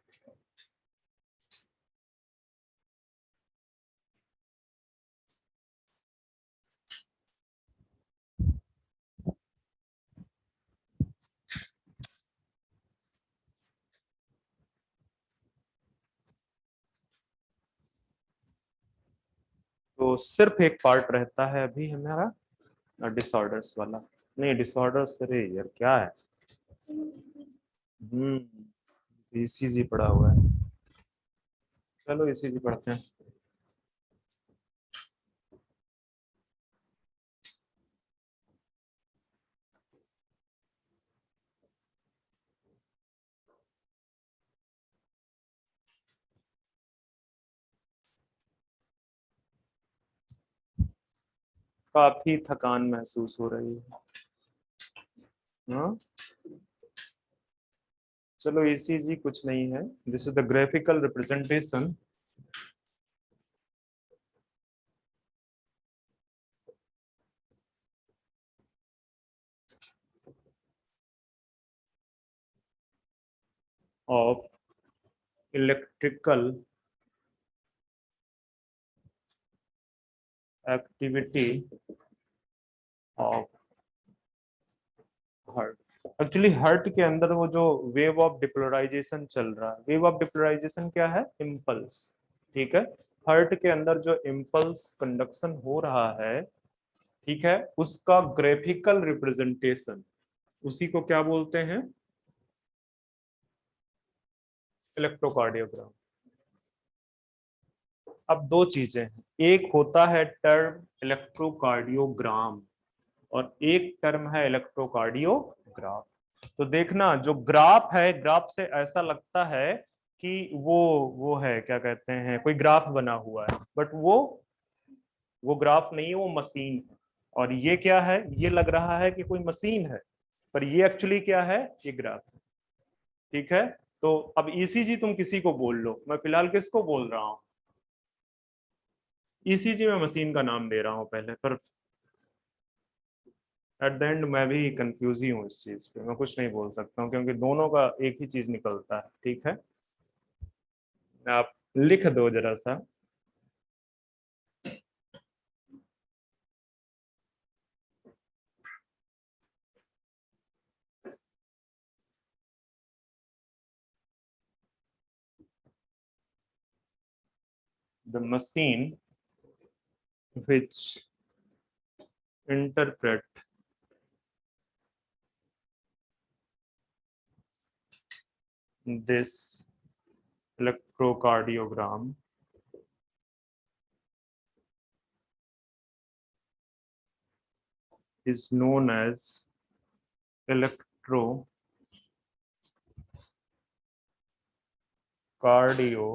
तो सिर्फ एक पार्ट रहता है अभी हमारा डिसऑर्डर्स वाला, नहीं डिसऑर्डर्स, अरे यार क्या है, ईसीजी पड़ा हुआ है, चलो ईसीजी पढ़ते हैं। काफी थकान महसूस हो रही है, हाँ चलो ईसीजी कुछ नहीं है, this is the graphical representation of electrical activity of heart. Actually heart के अंदर वो जो वेव ऑफ डिपोलराइजेशन चल रहा है, वेव ऑफ डिपोलराइजेशन क्या है, इम्पल्स, ठीक है। हार्ट के अंदर जो इम्पल्स कंडक्शन हो रहा है, ठीक है, उसका ग्राफिकल रिप्रेजेंटेशन, उसी को क्या बोलते हैं, इलेक्ट्रोकार्डियोग्राम। अब दो चीजें हैं, एक होता है टर्म इलेक्ट्रोकार्डियोग्राम और एक टर्म है इलेक्ट्रोकार्डियोग्राफ। तो देखना जो ग्राफ है, ग्राफ से ऐसा लगता है कि वो है क्या कहते हैं, कोई ग्राफ बना हुआ है, बट वो ग्राफ नहीं है, वो मशीन है। और ये क्या है, ये लग रहा है कि कोई मशीन है, पर ये एक्चुअली क्या है, ये ग्राफ है, ठीक है। तो अब ईसीजी तुम किसी को बोल लो, मैं फिलहाल किसको बोल रहा हूँ, ईसीजी में मशीन का नाम दे रहा हूँ पहले, पर एट द एंड मैं भी कंफ्यूज ही हूँ इस चीज पे, मैं कुछ नहीं बोल सकता हूँ क्योंकि दोनों का एक ही चीज निकलता है, ठीक है। आप लिख दो जरा सा, the machine which interpret this electrocardiogram is known as electrocardiogram. Cardio.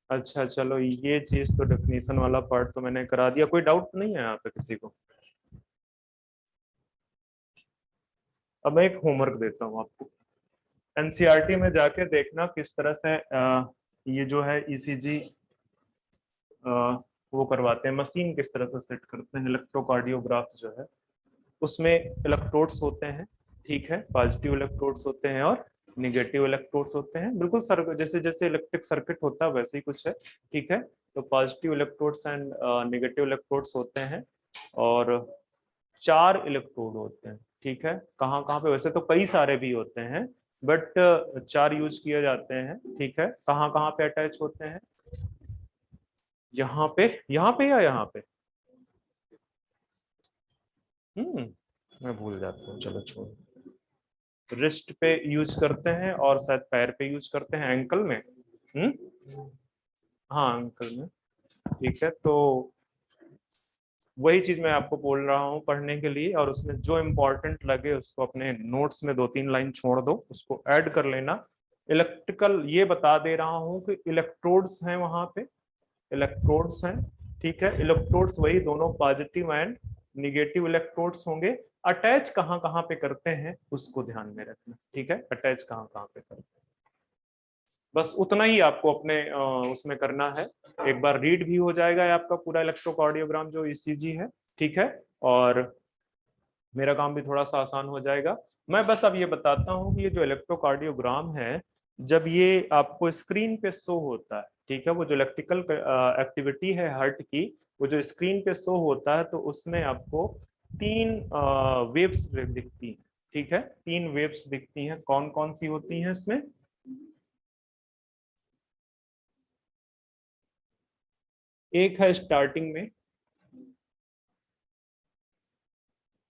अच्छा चलो, ये चीज तो डेफिनेशन वाला पार्ट तो मैंने करा दिया, कोई डाउट नहीं है यहाँ पे किसी को? अब मैं एक होमवर्क देता हूँ आपको। एनसीईआरटी में जाके देखना किस तरह से ये जो है ईसीजी वो करवाते हैं, मशीन किस तरह से सेट करते हैं। इलेक्ट्रोकार्डियोग्राफ जो है उसमें इलेक्ट्रोड्स होते हैं, ठीक है, पॉजिटिव इलेक्ट्रोड्स होते हैं और निगेटिव इलेक्ट्रोड्स होते हैं, बिल्कुल सर जैसे जैसे इलेक्ट्रिक सर्किट होता है वैसे ही कुछ है, ठीक है। तो positive electrodes and negative electrodes होते हैं और 4 इलेक्ट्रोड होते हैं, ठीक है। कहाँ कहाँ पे, वैसे तो कई सारे भी होते हैं बट 4 यूज किए जाते हैं, ठीक है। कहाँ कहाँ पे अटैच होते हैं? यहाँ पे या यहाँ पे? मैं भूल जाता हूँ, चलो छोड़ो। रिस्ट पे यूज करते हैं और शायद पैर पे यूज करते हैं, एंकल में। हाँ एंकल में, ठीक है। तो वही चीज मैं आपको बोल रहा हूँ पढ़ने के लिए, और उसमें जो इम्पोर्टेंट लगे उसको अपने नोट्स में 2-3 लाइन छोड़ दो, उसको ऐड कर लेना। इलेक्ट्रिकल ये बता दे रहा हूँ कि इलेक्ट्रोड्स हैं वहां पे, इलेक्ट्रोड्स हैं, ठीक है। इलेक्ट्रोड्स वही दोनों पॉजिटिव एंड निगेटिव इलेक्ट्रोड्स होंगे। अटैच कहाँ कहाँ पे करते हैं उसको ध्यान में रखना, ठीक है, अटैच कहाँ कहाँ पे करते हैं। बस उतना ही आपको अपने उसमें करना है। एक बार रीड भी हो जाएगा आपका पूरा इलेक्ट्रोकार्डियोग्राम जो ईसीजी है, ठीक है, और मेरा काम भी थोड़ा सा आसान हो जाएगा। मैं बस अब ये बताता हूँ कि ये जो इलेक्ट्रोकार्डियोग्राम है, जब ये आपको स्क्रीन पे शो होता है, ठीक है, वो जो इलेक्ट्रिकल एक्टिविटी है हार्ट की, वो जो स्क्रीन पे शो होता है तो उसमें आपको 3 वेव्स दिखती हैं, ठीक है। 3 वेव्स दिखती हैं, कौन कौन सी होती हैं इसमें? एक है स्टार्टिंग में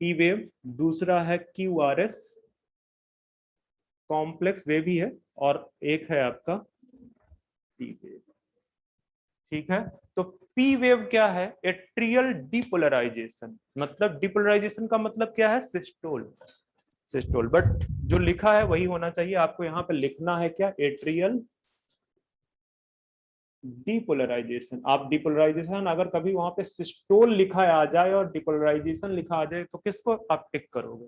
पी वेव, दूसरा है Q R S complex wave ही है, और एक है आपका पी वेव, ठीक है। तो पी वेव क्या है? एट्रियल डिपोलराइजेशन, मतलब डिपोलराइजेशन का मतलब क्या है? Systole, systole. बट जो लिखा है वही होना चाहिए, आपको यहाँ पे लिखना है क्या? Atrial depolarisation. आप डिपोलराइजेशन अगर कभी वहां पे सिस्टोल लिखा आ जाए और डिपोलराइजेशन लिखा आ जाए तो किसको आप टिक करोगे?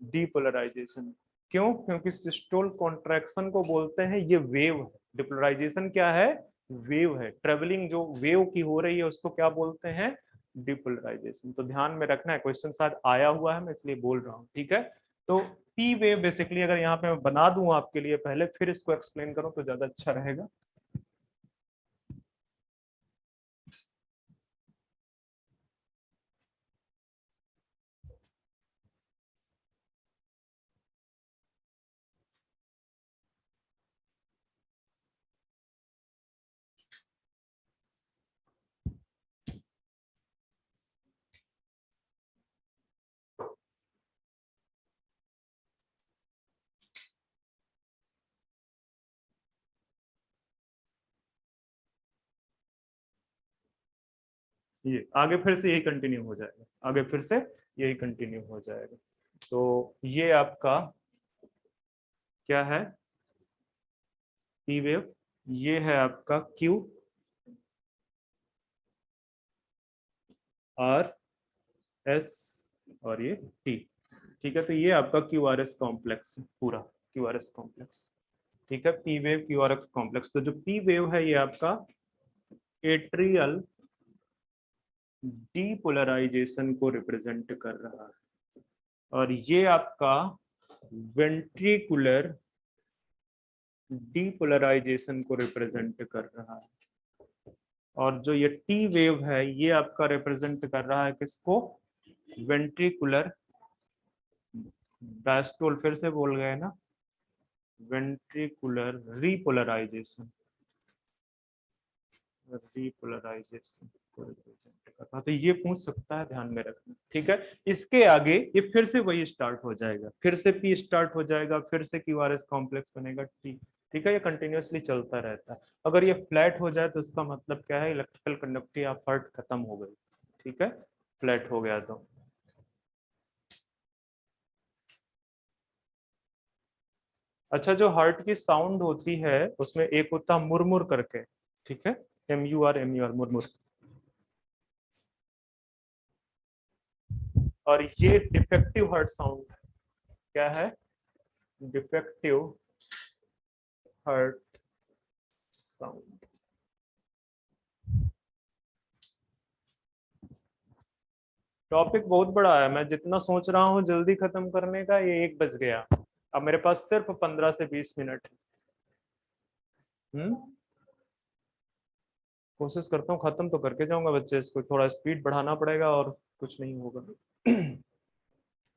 डिपोलराइजेशन। क्यों? क्योंकि सिस्टोल कॉन्ट्रैक्शन को बोलते हैं ये वेव है, डिपोलराइजेशन क्या है? वेव है, ट्रेवलिंग जो वेव की हो रही है उसको क्या बोलते हैं? डिपोलराइजेशन। तो ध्यान में रखना है, क्वेश्चन शायद आया हुआ है, मैं इसलिए बोल रहा हूँ, ठीक है। तो पी वेव बेसिकली अगर यहाँ पे मैं बना दूं आपके लिए पहले, फिर इसको एक्सप्लेन करूं तो ज्यादा अच्छा रहेगा। ये आगे फिर से यही कंटिन्यू हो जाएगा, आगे फिर से यही कंटिन्यू हो जाएगा। तो ये आपका क्या है? P wave. ये है आपका क्यू आर एस और ये टी, ठीक है। तो ये आपका क्यू आर एस कॉम्प्लेक्स है, पूरा क्यू आर एस कॉम्प्लेक्स, ठीक है। P wave Q R S complex. तो जो पी वेव है ये आपका एट्रियल डीपोलराइजेशन को रिप्रेजेंट कर रहा है, और ये आपका वेंट्रिकुलर डीपोलराइजेशन को रिप्रेजेंट कर रहा है, और जो ये टी वेव है ये आपका रिप्रेजेंट कर रहा है किसको? वेंट्रिकुलर डायस्टोल, फिर से बोल गए ना, वेंट्रिकुलर रिपोलराइजेशन, रिपोलराइजेशन को रिप्रेजेंट करता है। तो ये पूछ सकता है, ध्यान में रखना, ठीक है। इसके आगे ये फिर से वही स्टार्ट हो जाएगा, फिर से पी स्टार्ट हो जाएगा, फिर से क्यू आर एस कॉम्प्लेक्स बनेगा टी, ठीक है। ये कंटिन्यूअसली चलता रहता है। अगर ये फ्लैट हो जाए तो इसका मतलब क्या है? इलेक्ट्रिकल कंडक्टिविटी ऑफ हार्ट खत्म हो गई, ठीक है। फ्लैट हो गया तो। अच्छा, जो हार्ट की साउंड होती है उसमें एक होता है मुरमुर करके, ठीक है, MUR मुरमुर, और ये डिफेक्टिव हार्ट साउंड क्या है, डिफेक्टिव हार्ट साउंड। टॉपिक बहुत बड़ा है, मैं जितना सोच रहा हूँ जल्दी खत्म करने का, ये 1 बज गया। अब मेरे पास सिर्फ 15 से 20 मिनट है। कोशिश करता हूँ खत्म तो करके जाऊंगा बच्चे, इसको थोड़ा स्पीड बढ़ाना पड़ेगा और कुछ नहीं होगा।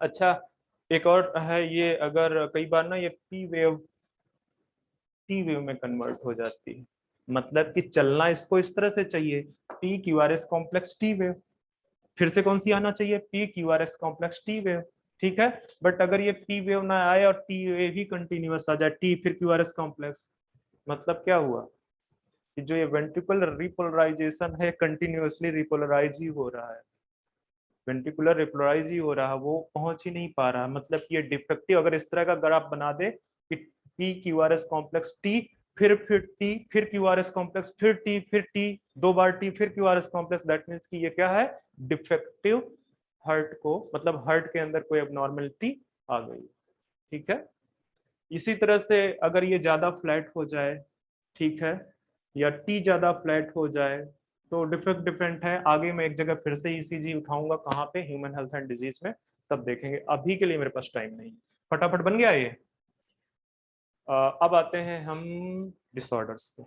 अच्छा, एक और है ये, अगर कई बार ना ये टी वेव में कन्वर्ट हो जाती है, मतलब कि चलना इसको इस तरह से चाहिए, PQRS कॉम्प्लेक्स टी वेव, फिर से कौन सी आना चाहिए, PQRS कॉम्प्लेक्स टी वेव, ठीक है। बट अगर ये पी वेव ना आए और टी वेव ही कंटिन्यूअस आ जाए, टी फिर QRS कॉम्प्लेक्स, मतलब क्या हुआ कि जो ये वेंट्रिकुलर रिपोलराइजेशन है कंटिन्यूअसली रिपोलराइज ही हो रहा है, वेंट्रिकुलर रिपोलराइज ही हो रहा है, वो पहुंच ही नहीं पा रहा, मतलब कि ये डिफेक्टिव। अगर इस तरह का ग्राफ बना दे कि PQRS कॉम्प्लेक्स टी, फिर टी, फिर QRS कॉम्प्लेक्स, फिर टी, 2 बार टी, फिर QRS कॉम्प्लेक्स, दैट मीन्स कि ये क्या है, डिफेक्टिव हार्ट को, मतलब हार्ट के अंदर कोई एबनॉर्मेलिटी आ गई, ठीक है। इसी तरह से अगर ये ज्यादा फ्लैट हो जाए, ठीक है, या टी ज्यादा फ्लैट हो जाए, तो डिफरेंट डिफरेंट है, आगे मैं एक जगह फिर से ECG उठाऊंगा, कहाँ पे, ह्यूमन हेल्थ एंड डिजीज में, तब देखेंगे, अभी के लिए मेरे पास टाइम नहीं। फटाफट बन गया ये। अब आते हैं हम डिसऑर्डर्स पे,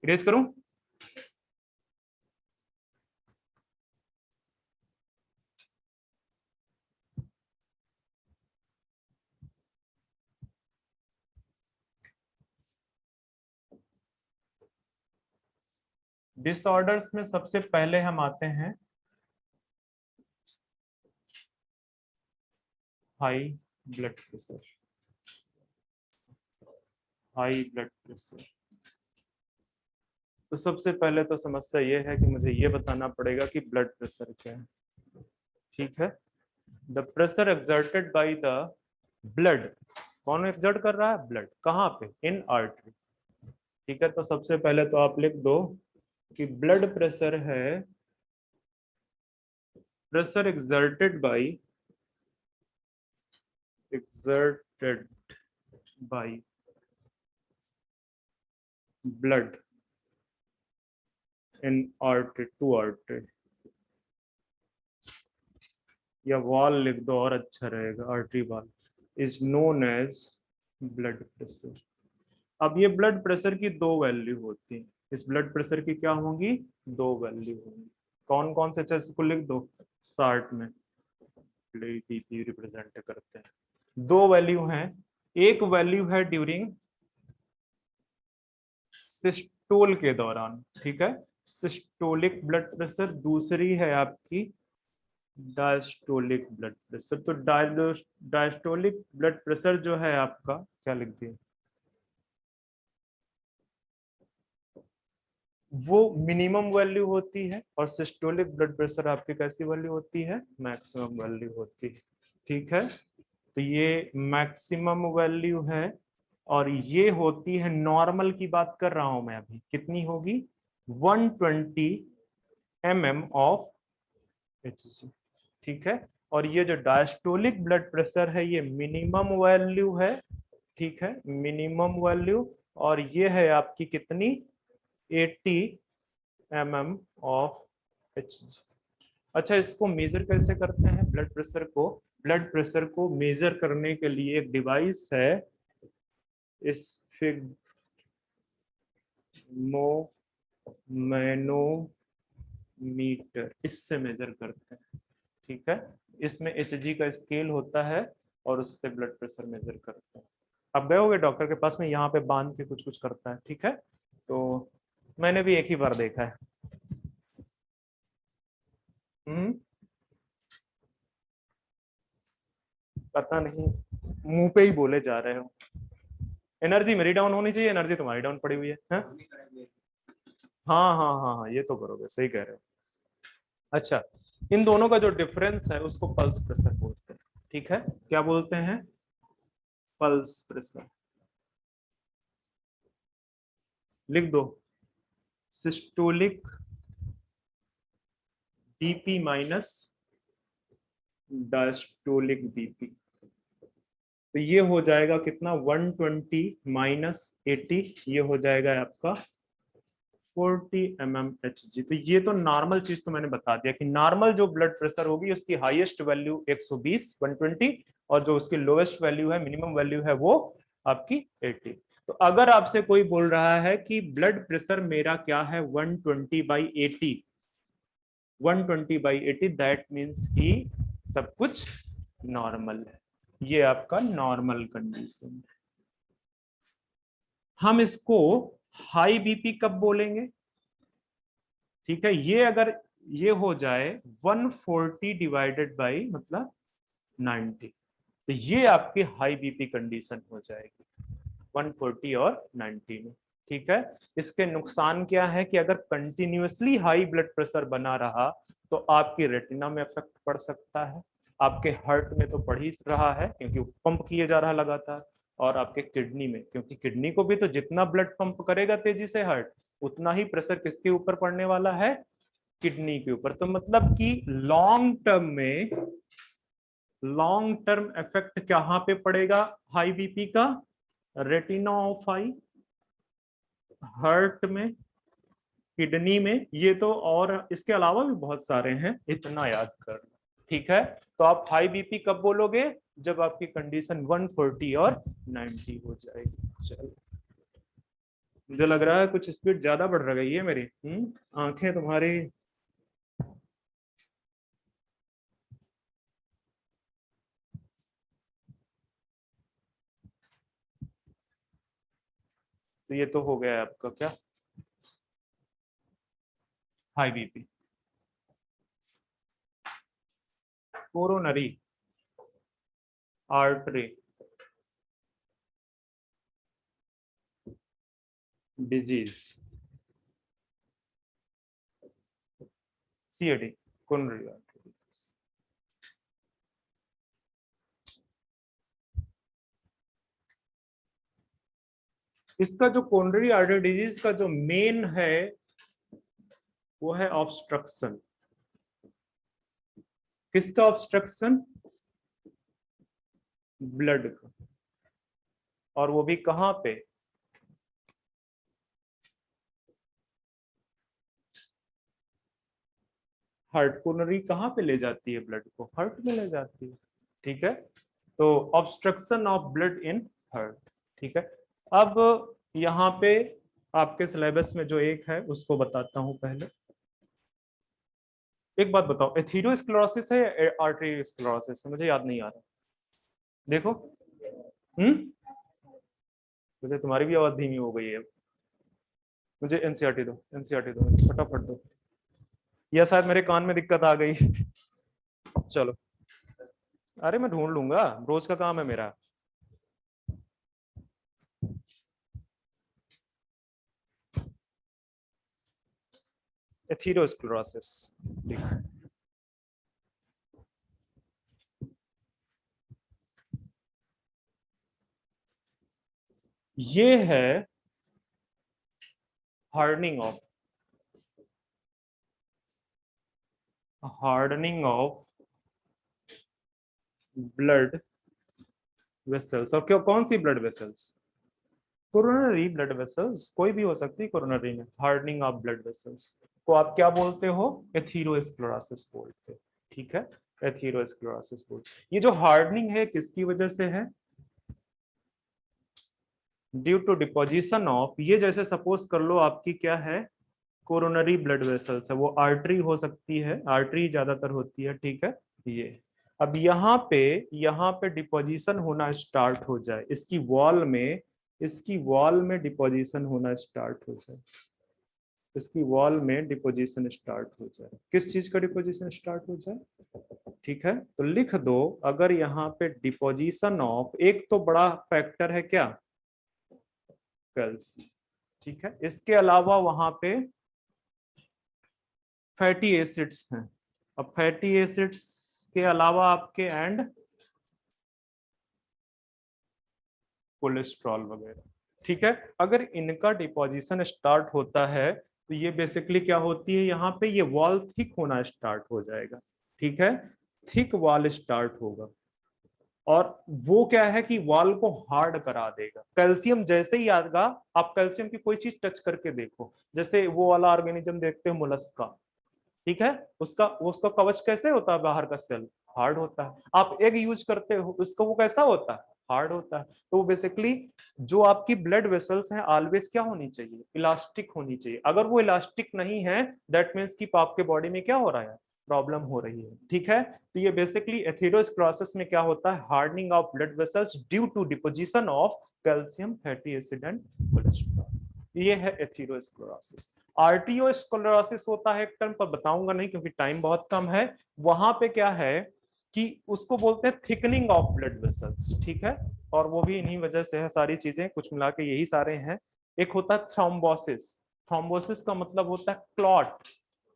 इरेज करूं। डिसऑर्डर्स में सबसे पहले हम आते हैं high blood pressure, high blood pressure. तो सबसे पहले तो समस्या ये है कि मुझे ये बताना पड़ेगा कि ब्लड प्रेशर क्या है, ठीक है। The pressure exerted by the blood, कौन एक्सर्ट कर रहा है, ब्लड, कहाँ पे, इन आर्टरी, ठीक है। तो सबसे पहले तो आप लिख दो कि ब्लड प्रेशर है pressure exerted by blood in artery, to artery, या वॉल लिख दो और अच्छा रहेगा, artery wall, is known as blood pressure. अब ये ब्लड प्रेशर की 2 वैल्यू होती है, इस ब्लड प्रेशर की क्या होंगी, 2 वैल्यू होंगी। कौन कौन से, चीज को लिख दो, 60 में BP रिप्रेजेंट करते हैं। 2 वैल्यू हैं, एक वैल्यू है ड्यूरिंग सिस्टोल के दौरान, ठीक है, सिस्टोलिक ब्लड प्रेशर, दूसरी है आपकी डायस्टोलिक ब्लड प्रेशर। तो डायस्टोलिक ब्लड प्रेशर जो है आपका, क्या लिख दिया, वो मिनिमम वैल्यू होती है, और सिस्टोलिक ब्लड प्रेशर आपकी कैसी वैल्यू होती है, मैक्सिमम वैल्यू होती है, ठीक है। तो ये मैक्सिमम वैल्यू है, और ये होती है, नॉर्मल की बात कर रहा हूं मैं अभी, कितनी होगी, 120 mm ऑफ HG, ठीक है। और ये जो डायस्टोलिक ब्लड प्रेशर है ये मिनिमम वैल्यू है, ठीक है, मिनिमम वैल्यू, और ये है आपकी कितनी, 80 mm ऑफ HG। अच्छा, इसको मेजर कैसे करते हैं ब्लड प्रेशर को, ब्लड प्रेशर को मेजर करने के लिए एक डिवाइस है, मैनोमीटर, इससे मेजर करते हैं, ठीक है। इसमें HG का स्केल होता है, और उससे ब्लड प्रेशर मेजर करते हैं। अब गए होगे डॉक्टर के पास में, यहाँ पे बांध के कुछ कुछ करता है, ठीक है। तो मैंने भी एक ही बार देखा है। हम्म, पता नहीं, मुंह पे ही बोले जा रहे हो। एनर्जी मेरी डाउन होनी चाहिए, एनर्जी तुम्हारी डाउन पड़ी हुई है, हाँ हाँ हाँ हाँ, ये तो करोगे, सही कह रहे हो। अच्छा, इन दोनों का जो डिफरेंस है उसको पल्स प्रेशर बोलते हैं। ठीक है, क्या बोलते हैं? Pulse pressure. लिख दो, systolic BP minus diastolic BP. तो ये हो जाएगा कितना, 120 माइनस 80, ये हो जाएगा आपका 40 mmHg। तो ये तो नॉर्मल चीज तो मैंने बता दिया कि नॉर्मल जो ब्लड प्रेशर होगी उसकी हाईएस्ट वैल्यू 120 120, और जो उसकी लोएस्ट वैल्यू है, मिनिमम वैल्यू है, वो आपकी 80। तो अगर आपसे कोई बोल रहा है कि ब्लड प्रेशर मेरा क्या है 120/80, 120/80, दैट मीन्स कि सब कुछ नॉर्मल है। ये आपका नॉर्मल कंडीशन है। हम इसको हाई बीपी कब बोलेंगे? ठीक है, ये अगर ये हो जाए 140 डिवाइडेड बाई मतलब 90, तो ये आपकी हाई बीपी कंडीशन हो जाएगी 140 और 90 में। ठीक है, इसके नुकसान क्या है कि अगर कंटिन्यूअसली हाई ब्लड प्रेशर बना रहा तो आपकी रेटिना में इफेक्ट पड़ सकता है, आपके हार्ट में तो पड़ ही रहा है क्योंकि पंप किए जा रहा लगातार, और आपके किडनी में, क्योंकि किडनी को भी तो जितना ब्लड पंप करेगा तेजी से हार्ट, उतना ही प्रेशर किसके ऊपर पड़ने वाला है? किडनी के ऊपर। तो मतलब कि लॉन्ग टर्म में, लॉन्ग टर्म इफेक्ट कहां पे पड़ेगा हाई बीपी का? रेटिना ऑफ आई, हार्ट में, किडनी में, ये तो, और इसके अलावा भी बहुत सारे हैं, इतना याद कर। ठीक है, तो आप हाई बीपी कब बोलोगे? जब आपकी कंडीशन 140 और 90 हो जाएगी। चलो, मुझे लग रहा है कुछ स्पीड ज्यादा बढ़ रही है मेरी। आंखें तुम्हारी। तो ये तो हो गया है आपका क्या, high BP. Coronary artery disease, CAD, coronary artery disease. इसका जो कोरोनरी आर्टरी डिजीज का जो मेन है वो है ऑब्स्ट्रक्शन। किसका ऑब्स्ट्रक्शन? ब्लड का। और वो भी कहां पे? हार्ट। कोरोनरी कहां पे ले जाती है ब्लड को? हार्ट में ले जाती है। ठीक है, तो obstruction of blood in heart. ठीक है, अब यहाँ पे आपके सिलेबस में जो एक है उसको बताता हूं पहले। एक बात बताओ, एथेरोस्क्लेरोसिस है या आर्टेरियोस्क्लेरोसिस है? मुझे याद नहीं आ रहा। देखो, हम्म, वैसे तुम्हारी भी आवाज धीमी हो गई है। मुझे एनसीईआरटी दो, एनसीईआरटी दो, फटाफट दो, या शायद मेरे कान में दिक्कत आ गई। चलो, अरे मैं ढूंढ लूंगा, रोज का काम है मेरा। एथेरोस्क्लेरोसिस, ये है hardening of, hardening of blood vessels. और क्यों, कौन सी blood vessels? Coronary blood vessels, कोई भी हो सकती है कोरोनरी में। हार्डनिंग ऑफ ब्लड वेसल्स को आप क्या बोलते हो? एथेरोस्क्लेरोसिस बोलते हो। ठीक है, एथेरोस्क्लेरोसिस बोलते। ये जो हार्डनिंग है किसकी वजह से है? ड्यू टू डिपोजिशन ऑफ, ये जैसे सपोज कर लो आपकी क्या है, कोरोनरी ब्लड वेसल्स है, वो आर्टरी हो सकती है, आर्टरी ज्यादातर होती है। ठीक है, ये अब यहाँ पे डिपोजिशन होना स्टार्ट हो जाए, इसकी वॉल में, इसकी वॉल में डिपोजिशन होना स्टार्ट हो जाए, इसकी वॉल में डिपोजिशन स्टार्ट हो जाए। किस चीज का डिपोजिशन स्टार्ट हो जाए? ठीक है, तो लिख दो, अगर यहाँ पे डिपोजिशन ऑफ, एक तो बड़ा फैक्टर है क्या, कैल्शियम। ठीक है, इसके अलावा वहां पे फैटी एसिड्स हैं, अब फैटी एसिड्स के अलावा आपके एंड कोलेस्ट्रॉल वगैरह, ठीक है। अगर इनका डिपोजिशन स्टार्ट होता है तो ये बेसिकली क्या होती है, यहाँ पे ये वॉल थिक होना स्टार्ट हो जाएगा, ठीक है, थिक वॉल स्टार्ट होगा। और वो क्या है कि वॉल को हार्ड करा देगा। कैल्शियम जैसे ही आएगा, आप कैल्शियम की कोई चीज टच करके देखो, जैसे वो वाला ऑर्गेनिज्म देखते हो मोलस्का, ठीक है, उसका कवच कैसे होता है, बाहर का सेल हार्ड होता है। आप एग यूज करते हो, उसका वो कैसा होता है, हार्ड होता है। तो बेसिकली जो आपकी ब्लड वेसल्स हैं ऑलवेज क्या होनी चाहिए, इलास्टिक होनी चाहिए। अगर वो इलास्टिक नहीं है, दैट मीन्स कि आपके बॉडी में क्या हो रहा है, प्रॉब्लम हो रही है, ठीक है। तो ये बेसिकली एथेरोस्क्लेरोसिस में क्या होता है, hardening of blood vessels due to deposition of calcium, fatty acid and cholesterol. ये है एथेरोस्क्लेरोसिस। आर्टियोस्क्लेरोसिस होता है एक टर्म पर, बताऊंगा नहीं क्योंकि टाइम बहुत कम है। वहां पे क्या है कि उसको बोलते हैं थिकनिंग ऑफ ब्लड वेसल्स, ठीक है। और वो भी इन्हीं वजह से है, सारी चीजें कुछ मिला के यही सारे हैं। एक होता है थ्रोम्बोसिस। थ्रोम्बोसिस का मतलब होता है क्लॉट।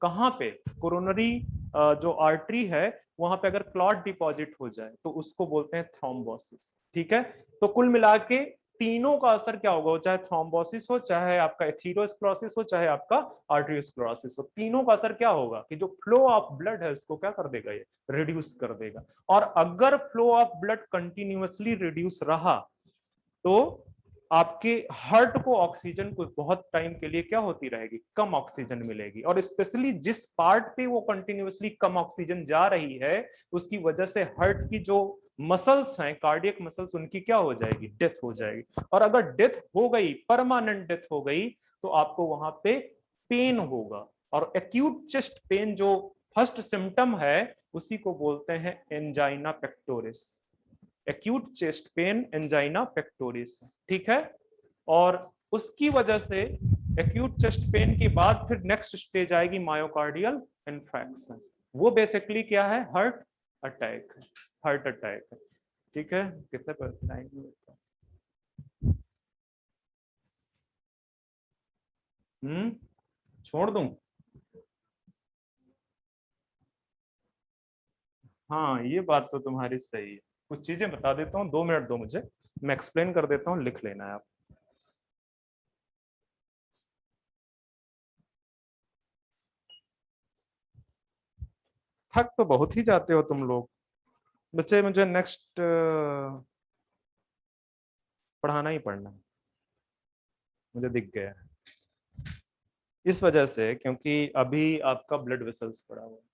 कहाँ पे, कोरोनरी जो आर्टरी है वहां पे अगर क्लॉट डिपॉजिट हो जाए तो उसको बोलते हैं थ्रोम्बोसिस, ठीक है। तो कुल मिला के तीनों का असर क्या होगा, चाहे थ्रोम्बोसिस हो, चाहे आपका एथेरोस्क्लेरोसिस हो, चाहे आपका आर्टरियोस्क्लेरोसिस हो, तीनों का असर क्या होगा कि जो फ्लो ऑफ ब्लड है उसको क्या कर देगा, ये रिड्यूस कर देगा। और अगर flow of blood continuously reduce रहा तो आपके हार्ट को ऑक्सीजन को बहुत टाइम के लिए क्या होती रहेगी, कम ऑक्सीजन मिलेगी। और स्पेशली जिस पार्ट पे वो कंटिन्यूअसली कम ऑक्सीजन जा रही है उसकी वजह से हार्ट की जो मसल्स हैं, कार्डियक मसल्स, उनकी क्या हो जाएगी, डेथ हो जाएगी। और अगर डेथ हो गई, परमानेंट डेथ हो गई, तो आपको वहां पे पेन होगा। और एक्यूट चेस्ट पेन जो फर्स्ट सिम्टम है उसी को बोलते हैं angina pectoris. Acute chest pain angina pectoris, ठीक है। और उसकी वजह से एक्यूट चेस्ट पेन के बाद फिर नेक्स्ट स्टेज आएगी मायोकार्डियल इन्फ्रैक्शन। वो बेसिकली क्या है, हार्ट अटैक, हार्ट अटैक है, ठीक है। कितने पर टाइम, छोड़ दूं। हाँ ये बात तो तुम्हारी सही है। कुछ चीजें बता देता हूँ, 2 मिनट दो मुझे, मैं एक्सप्लेन कर देता हूँ, लिख लेना है आप। थक तो बहुत ही जाते हो तुम लोग बच्चे, मुझे नेक्स्ट पढ़ाना ही पड़ना है, मुझे दिख गया है। इस वजह से क्योंकि अभी आपका ब्लड वेसल्स पड़ा हुआ है।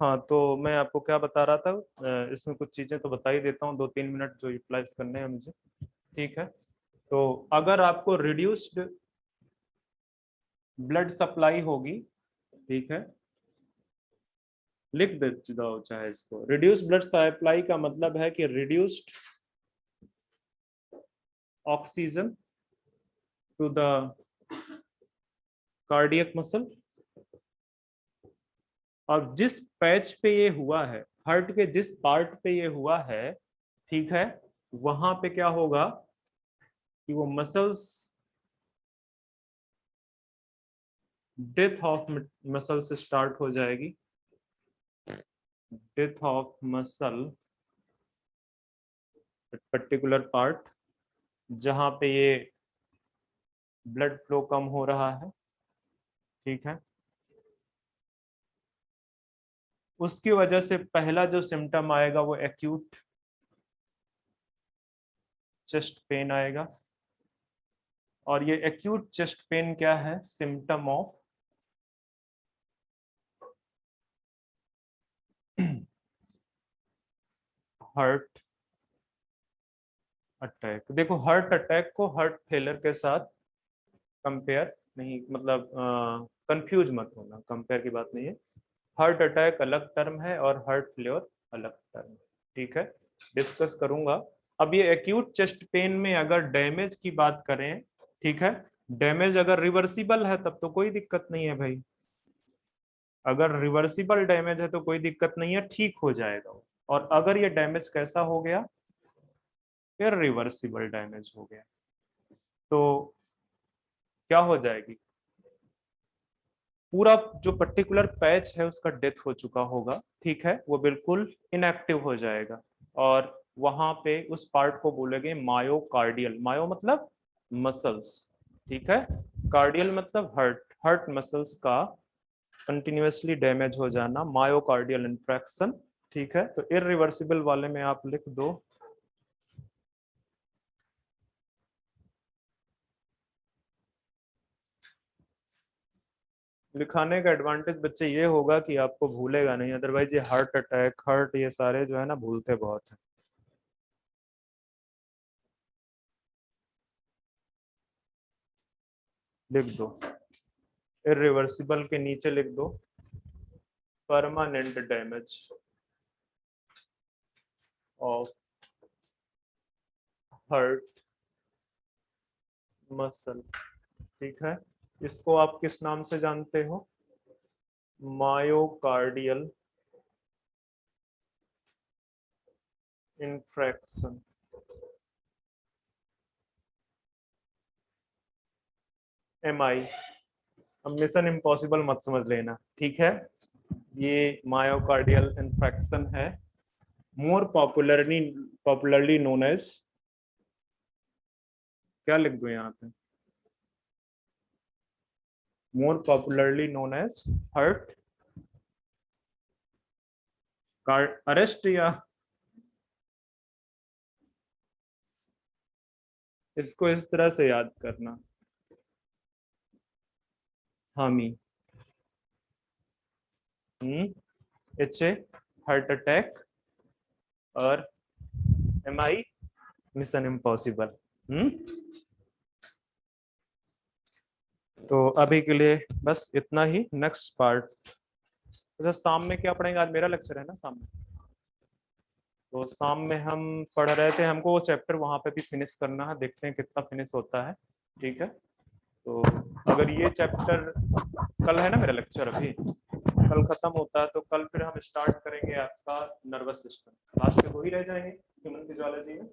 हाँ तो मैं आपको क्या बता रहा था, इसमें कुछ चीजें तो बता ही देता हूँ, 2-3 मिनट जो यूटिलाइज करने हैं मुझे, ठीक है। तो अगर आपको रिड्यूस्ड ब्लड सप्लाई होगी, ठीक है, लिख दे दो चाहे इसको। रिड्यूस्ड ब्लड सप्लाई का मतलब है कि reduced oxygen to the cardiac muscle. और जिस पैच पे ये हुआ है, हार्ट के जिस पार्ट पे ये हुआ है, ठीक है, वहां पे क्या होगा कि वो muscles, death of muscle start हो जाएगी, death of muscle particular part जहां पे ये ब्लड फ्लो कम हो रहा है, ठीक है। उसकी वजह से पहला जो सिम्टम आएगा वो एक्यूट चेस्ट पेन आएगा। और ये एक्यूट चेस्ट पेन क्या है, सिम्टम ऑफ हार्ट अटैक। देखो हार्ट अटैक को हार्ट फेलर के साथ कंपेयर नहीं, मतलब कंफ्यूज मत होना, कंपेयर की बात नहीं है। हार्ट अटैक अलग टर्म है और हार्ट फेलियर अलग टर्म है, ठीक है, डिस्कस करूंगा। अब ये एक्यूट चेस्ट पेन में अगर डैमेज की बात करें, ठीक है, डैमेज अगर रिवर्सिबल है तब तो कोई दिक्कत नहीं है भाई, अगर रिवर्सिबल डैमेज है तो कोई दिक्कत नहीं है, ठीक हो जाएगा वो। और अगर ये डैमेज कैसा हो गया, इररिवर्सिबल डैमेज हो गया, तो क्या हो जाएगी, पूरा जो पर्टिकुलर पैच है उसका डेथ हो चुका होगा, ठीक है, वो बिल्कुल इनएक्टिव हो जाएगा। और वहां पे उस पार्ट को बोलेंगे मायोकार्डियल, मायो मतलब मसल्स, ठीक है, कार्डियल मतलब हार्ट, हार्ट मसल्स का कंटिन्यूअसली डैमेज हो जाना, मायोकार्डियल इंफ्रैक्शन, ठीक है। तो इररिवर्सिबल वाले में आप लिख दो लिखाने का एडवांटेज बच्चे ये होगा कि आपको भूलेगा नहीं, अदरवाइज ये हार्ट अटैक, हार्ट, ये सारे जो है ना भूलते बहुत है। लिख दो, इररिवर्सिबल के नीचे लिख दो permanent damage of heart muscle, ठीक है। इसको आप किस नाम से जानते हो, मायोकार्डियल इंफ्रैक्शन। MI, अब मिशन इम्पॉसिबल मत समझ लेना, ठीक है, ये मायोकार्डियल इंफ्रैक्शन है, मोर पॉपुलरली नोन एज, क्या लिख दो यहाँ पे, more popularly known as heart arrest, या इसको इस तरह से याद करना, हामी, HA हार्ट अटैक, और MI मिशन इम्पॉसिबल। तो अभी के लिए बस इतना ही, नेक्स्ट पार्ट। अच्छा, शाम में क्या पढ़ेंगे, आज मेरा लेक्चर है ना शाम में, तो शाम में हम पढ़ रहे थे, हमको वो चैप्टर वहां पे भी फिनिश करना है, देखते हैं कितना फिनिश होता है, ठीक है। तो अगर ये चैप्टर, कल है ना मेरा लेक्चर, अभी कल खत्म होता है तो कल फिर हम स्टार्ट करेंगे आपका नर्वस सिस्टम, लास्ट में वही रह जाएंगे ह्यूमन फिजियोलॉजी में।